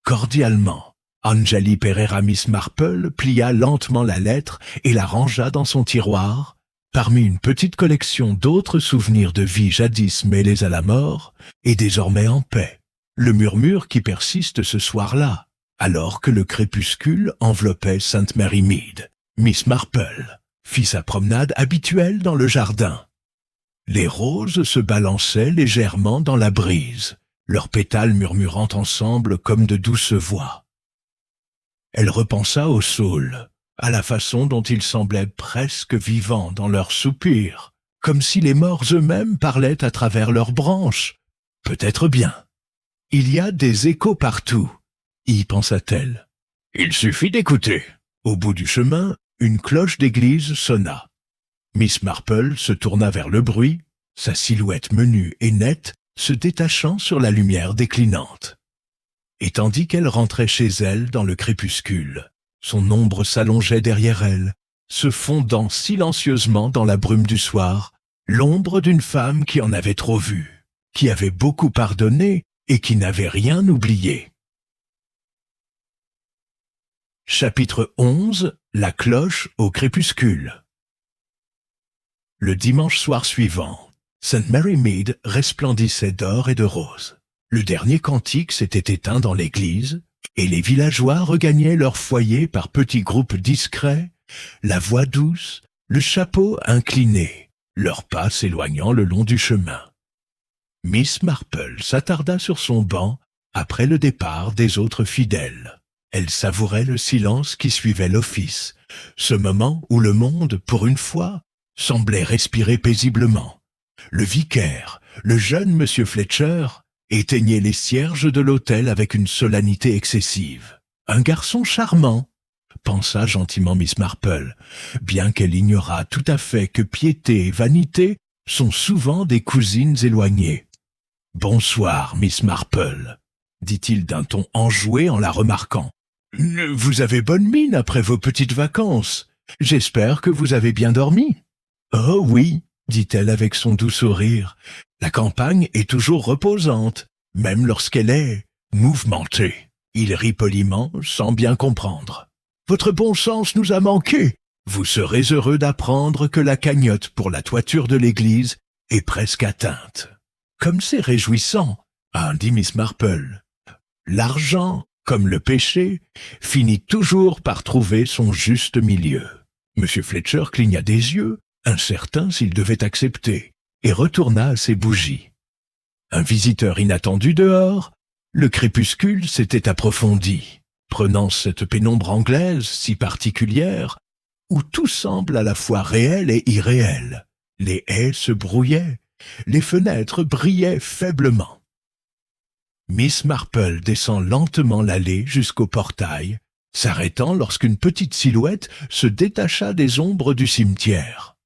Cordialement, Anjali Pereira. Miss Marple plia lentement la lettre et la rangea dans son tiroir, parmi une petite collection d'autres souvenirs de vie jadis mêlés à la mort et désormais en paix. Le murmure qui persiste ce soir-là, alors que le crépuscule enveloppait St. Mary Mead. Miss Marple fit sa promenade habituelle dans le jardin. Les roses se balançaient légèrement dans la brise, leurs pétales murmurant ensemble comme de douces voix. Elle repensa aux saules, à la façon dont ils semblaient presque vivants dans leurs soupirs, comme si les morts eux-mêmes parlaient à travers leurs branches. Peut-être bien. Il y a des échos partout, y pensa-t-elle. Il suffit d'écouter. Au bout du chemin, une cloche d'église sonna. Miss Marple se tourna vers le bruit, sa silhouette menue et nette se détachant sur la lumière déclinante. Et tandis qu'elle rentrait chez elle dans le crépuscule, son ombre s'allongeait derrière elle, se fondant silencieusement dans la brume du soir, l'ombre d'une femme qui en avait trop vu, qui avait beaucoup pardonné et qui n'avait rien oublié. Chapitre 11. La cloche au crépuscule. Le dimanche soir suivant, St. Mary Mead resplendissait d'or et de rose. Le dernier cantique s'était éteint dans l'église, et les villageois regagnaient leur foyer par petits groupes discrets, la voix douce, le chapeau incliné, leurs pas s'éloignant le long du chemin. Miss Marple s'attarda sur son banc après le départ des autres fidèles. Elle savourait le silence qui suivait l'office, ce moment où le monde, pour une fois, semblait respirer paisiblement. Le vicaire, le jeune monsieur Fletcher, éteignait les cierges de l'autel avec une solennité excessive. Un garçon charmant, pensa gentiment Miss Marple, bien qu'elle ignorât tout à fait que piété et vanité sont souvent des cousines éloignées. « Bonsoir, Miss Marple, » dit-il d'un ton enjoué en la remarquant. « Vous avez bonne mine après vos petites vacances. J'espère que vous avez bien dormi. »« Oh oui, » dit-elle avec son doux sourire. « La campagne est toujours reposante, même lorsqu'elle est mouvementée. » Il rit poliment, sans bien comprendre. « Votre bon sens nous a manqué. Vous serez heureux d'apprendre que la cagnotte pour la toiture de l'église est presque atteinte. »« Comme c'est réjouissant, » dit Miss Marple. « L'argent, comme le péché, finit toujours par trouver son juste milieu. » Monsieur Fletcher cligna des yeux, incertain s'il devait accepter, et retourna à ses bougies. Un visiteur inattendu dehors, le crépuscule s'était approfondi, prenant cette pénombre anglaise si particulière, où tout semble à la fois réel et irréel. Les haies se brouillaient, les fenêtres brillaient faiblement. Miss Marple descend lentement l'allée jusqu'au portail, s'arrêtant lorsqu'une petite silhouette se détacha des ombres du cimetière.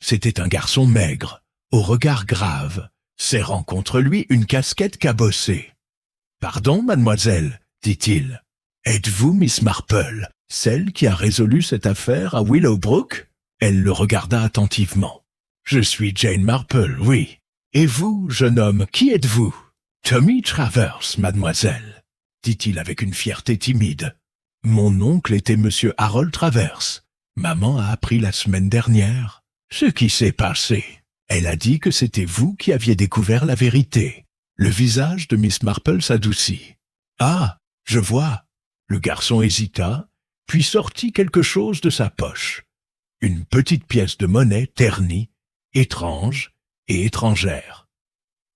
C'était un garçon maigre, au regard grave, serrant contre lui une casquette cabossée. « Pardon, mademoiselle, » dit-il. « Êtes-vous Miss Marple, celle qui a résolu cette affaire à Willowbrook ?» Elle le regarda attentivement. « Je suis Jane Marple, oui. Et vous, jeune homme, qui êtes-vous ?»« Tommy Travers, mademoiselle, » dit-il avec une fierté timide. « Mon oncle était monsieur Harold Travers. Maman a appris la semaine dernière ce qui s'est passé. Elle a dit que c'était vous qui aviez découvert la vérité. » Le visage de Miss Marple s'adoucit. « Ah, je vois. » Le garçon hésita, puis sortit quelque chose de sa poche. Une petite pièce de monnaie ternie, étrange et étrangère.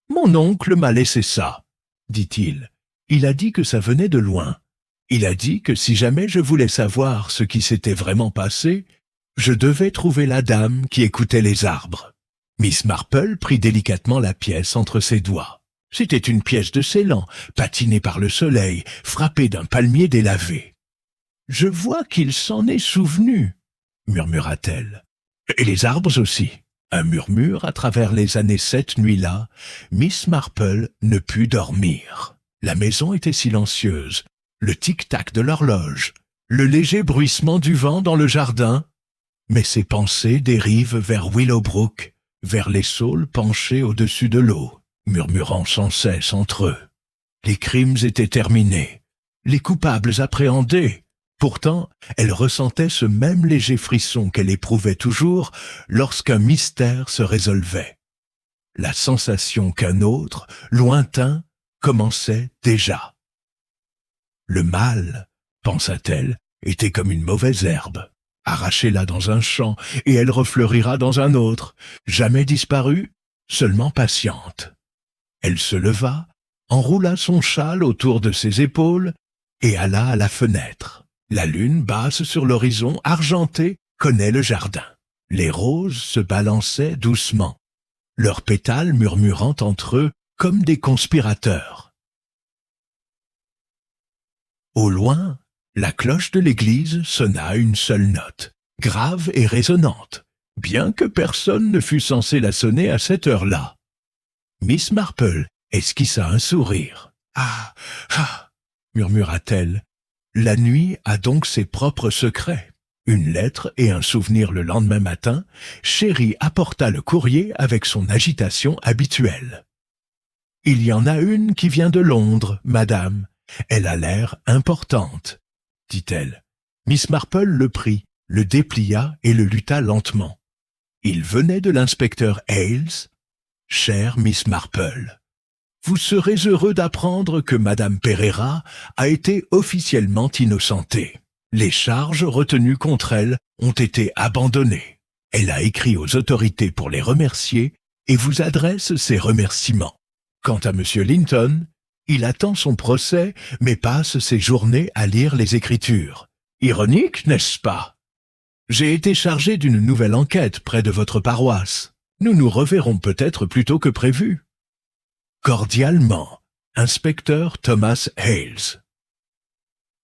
« Mon oncle m'a laissé ça, » dit-il. « Il a dit que ça venait de loin. Il a dit que si jamais je voulais savoir ce qui s'était vraiment passé, je devais trouver la dame qui écoutait les arbres. » Miss Marple prit délicatement la pièce entre ses doigts. C'était une pièce de Ceylan, patinée par le soleil, frappée d'un palmier délavé. « Je vois qu'il s'en est souvenu, » murmura-t-elle. « Et les arbres aussi. » Un murmure à travers les années cette nuit-là, Miss Marple ne put dormir. La maison était silencieuse, le tic-tac de l'horloge, le léger bruissement du vent dans le jardin, mais ses pensées dérivent vers Willowbrook, vers les saules penchés au-dessus de l'eau, murmurant sans cesse entre eux. Les crimes étaient terminés, les coupables appréhendés. Pourtant, elle ressentait ce même léger frisson qu'elle éprouvait toujours lorsqu'un mystère se résolvait. La sensation qu'un autre, lointain, commençait déjà. Le mal, pensa-t-elle, était comme une mauvaise herbe. Arrachez-la dans un champ, et elle refleurira dans un autre. Jamais disparue, seulement patiente. Elle se leva, enroula son châle autour de ses épaules, et alla à la fenêtre. La lune basse sur l'horizon argenté connaît le jardin. Les roses se balançaient doucement, leurs pétales murmurant entre eux comme des conspirateurs. Au loin, la cloche de l'église sonna une seule note, grave et résonnante, bien que personne ne fût censé la sonner à cette heure-là. Miss Marple esquissa un sourire. « Ah, ah !» murmura-t-elle. « La nuit a donc ses propres secrets. » Une lettre et un souvenir le lendemain matin, Chéri apporta le courrier avec son agitation habituelle. « Il y en a une qui vient de Londres, madame. Elle a l'air importante, » dit-elle. Miss Marple le prit, le déplia et le lutta lentement. Il venait de l'inspecteur Hales. « Chère Miss Marple, vous serez heureux d'apprendre que madame Pereira a été officiellement innocentée. Les charges retenues contre elle ont été abandonnées. Elle a écrit aux autorités pour les remercier et vous adresse ses remerciements. Quant à M. Linton, il attend son procès mais passe ses journées à lire les Écritures. Ironique, n'est-ce pas? J'ai été chargé d'une nouvelle enquête près de votre paroisse. Nous nous reverrons peut-être plus tôt que prévu. Cordialement, inspecteur Thomas Hales.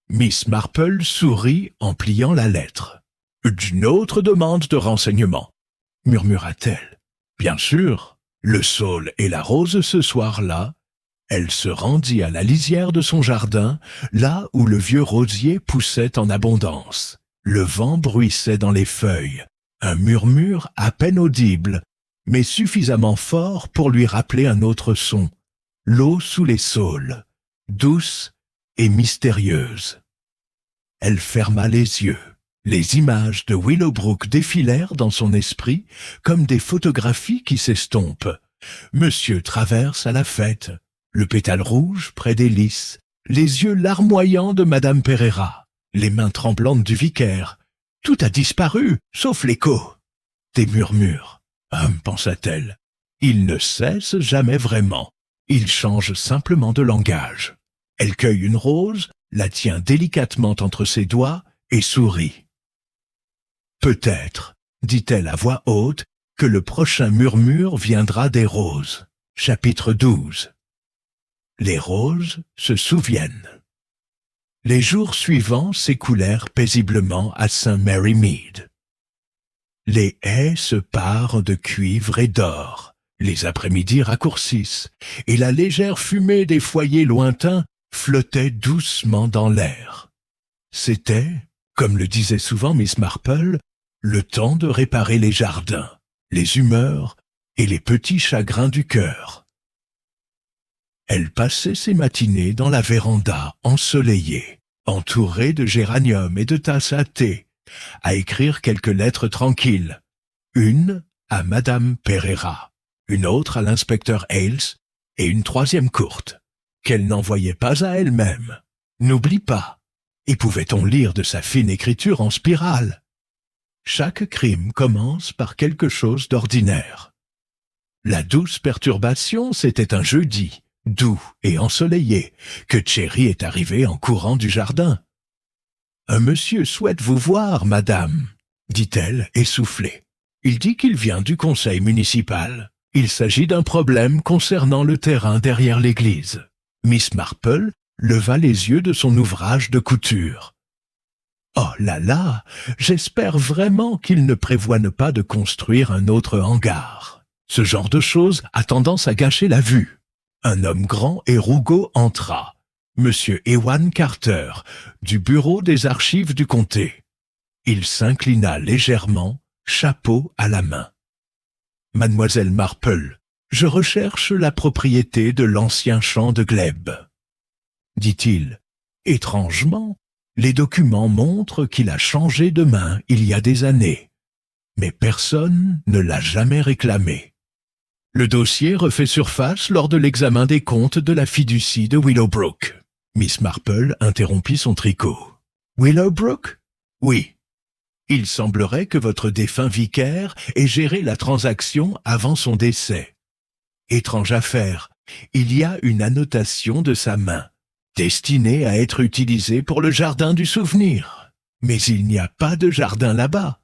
Miss Marple sourit en pliant la lettre. « D'une autre demande de renseignement, » murmura-t-elle. Bien sûr, le saule et la rose ce soir-là, elle se rendit à la lisière de son jardin, là où le vieux rosier poussait en abondance. Le vent bruissait dans les feuilles, un murmure à peine audible, mais suffisamment fort pour lui rappeler un autre son, l'eau sous les saules, douce et mystérieuse. Elle ferma les yeux. Les images de Willowbrook défilèrent dans son esprit comme des photographies qui s'estompent. Monsieur traverse à la fête, le pétale rouge près des lys, les yeux larmoyants de madame Pereira, les mains tremblantes du vicaire. Tout a disparu, sauf l'écho. Des murmures. Pensa-t-elle. Il ne cesse jamais vraiment. Il change simplement de langage. Elle cueille une rose, la tient délicatement entre ses doigts et sourit. Peut-être, dit-elle à voix haute, que le prochain murmure viendra des roses. Chapitre 12. Les roses se souviennent. Les jours suivants s'écoulèrent paisiblement à St. Mary Mead. Les haies se parent de cuivre et d'or, les après-midi raccourcissent, et la légère fumée des foyers lointains flottait doucement dans l'air. C'était, comme le disait souvent Miss Marple, le temps de réparer les jardins, les humeurs et les petits chagrins du cœur. Elle passait ses matinées dans la véranda ensoleillée, entourée de géraniums et de tasses à thé, à écrire quelques lettres tranquilles, une à Madame Pereira, une autre à l'inspecteur Hales et une troisième courte, qu'elle n'envoyait pas à elle-même. N'oublie pas. Et pouvait-on lire de sa fine écriture en spirale? Chaque crime commence par quelque chose d'ordinaire. La douce perturbation, c'était un jeudi, doux et ensoleillé, que Chéri est arrivé en courant du jardin. « Un monsieur souhaite vous voir, madame, » dit-elle, essoufflée. « Il dit qu'il vient du conseil municipal. Il s'agit d'un problème concernant le terrain derrière l'église. » Miss Marple leva les yeux de son ouvrage de couture. « Oh là là, j'espère vraiment qu'il ne prévoit pas de construire un autre hangar. Ce genre de choses a tendance à gâcher la vue. » Un homme grand et rougeau entra. Monsieur Ewan Carter, du bureau des archives du comté. Il s'inclina légèrement, chapeau à la main. « Mademoiselle Marple, je recherche la propriété de l'ancien champ de glèbe. » dit-il. Étrangement, les documents montrent qu'il a changé de main il y a des années, mais personne ne l'a jamais réclamé. Le dossier refait surface lors de l'examen des comptes de la fiducie de Willowbrook. Miss Marple interrompit son tricot. « Willowbrook? Oui. Il semblerait que votre défunt vicaire ait géré la transaction avant son décès. Étrange affaire, il y a une annotation de sa main, destinée à être utilisée pour le jardin du souvenir. Mais il n'y a pas de jardin là-bas.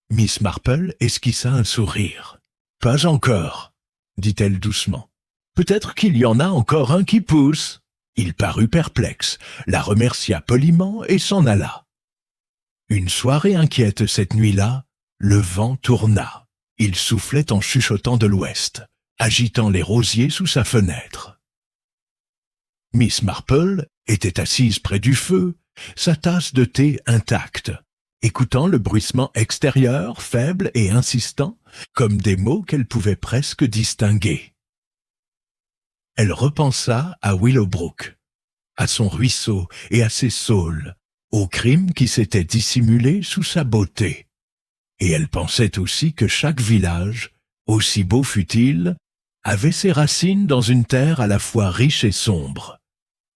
Miss Marple esquissa un sourire. « Pas encore, dit-elle doucement. Peut-être qu'il y en a encore un qui pousse. » Il parut perplexe, la remercia poliment et s'en alla. Une soirée inquiète cette nuit-là, le vent tourna. Il soufflait en chuchotant de l'ouest, agitant les rosiers sous sa fenêtre. Miss Marple était assise près du feu, sa tasse de thé intacte, écoutant le bruissement extérieur, faible et insistant, comme des mots qu'elle pouvait presque distinguer. Elle repensa à Willowbrook, à son ruisseau et à ses saules, au crime qui s'était dissimulé sous sa beauté. Et elle pensait aussi que chaque village, aussi beau fût-il, avait ses racines dans une terre à la fois riche et sombre.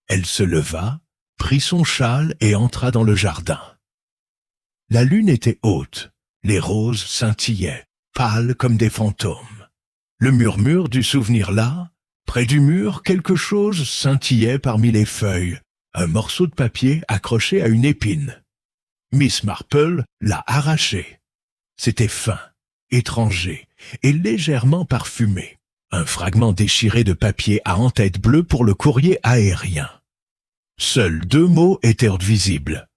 Elle se leva, prit son châle et entra dans le jardin. La lune était haute, les roses scintillaient, pâles comme des fantômes. Le murmure du souvenir là, près du mur, quelque chose scintillait parmi les feuilles, un morceau de papier accroché à une épine. Miss Marple l'a arraché. C'était fin, étranger et légèrement parfumé. Un fragment déchiré de papier à en-tête bleue pour le courrier aérien. Seuls 2 mots étaient visibles.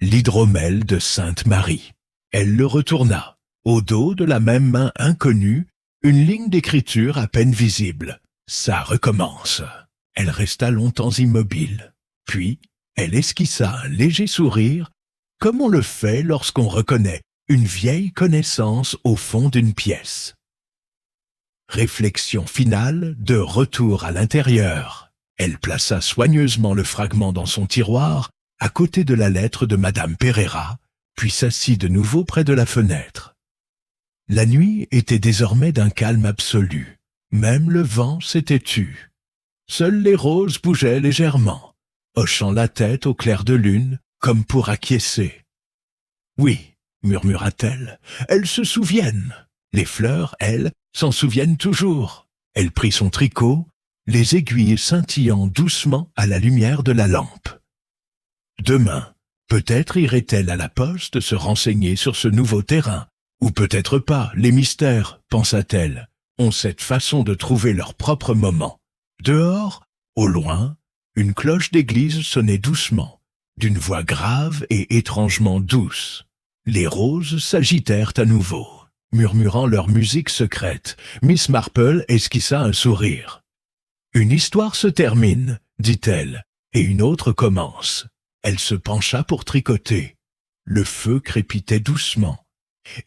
L'hydromel de Sainte-Marie. Elle le retourna. Au dos de la même main inconnue, une ligne d'écriture à peine visible. Ça recommence. Elle resta longtemps immobile. Puis, elle esquissa un léger sourire, comme on le fait lorsqu'on reconnaît une vieille connaissance au fond d'une pièce. Réflexion finale de retour à l'intérieur. Elle plaça soigneusement le fragment dans son tiroir, à côté de la lettre de Madame Pereira, puis s'assit de nouveau près de la fenêtre. La nuit était désormais d'un calme absolu. Même le vent s'était tu. Seules les roses bougeaient légèrement, hochant la tête au clair de lune, comme pour acquiescer. « Oui, » murmura-t-elle, « elles se souviennent. Les fleurs, elles, s'en souviennent toujours. » Elle prit son tricot, les aiguilles scintillant doucement à la lumière de la lampe. Demain, peut-être irait-elle à la poste se renseigner sur ce nouveau terrain, ou peut-être pas, les mystères, pensa-t-elle, ont cette façon de trouver leur propre moment. Dehors, au loin, une cloche d'église sonnait doucement, d'une voix grave et étrangement douce. Les roses s'agitèrent à nouveau. Murmurant leur musique secrète, Miss Marple esquissa un sourire. « Une histoire se termine, dit-elle, et une autre commence. » Elle se pencha pour tricoter. Le feu crépitait doucement,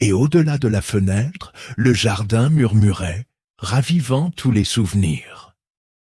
et au-delà de la fenêtre, le jardin murmurait, ravivant tous les souvenirs.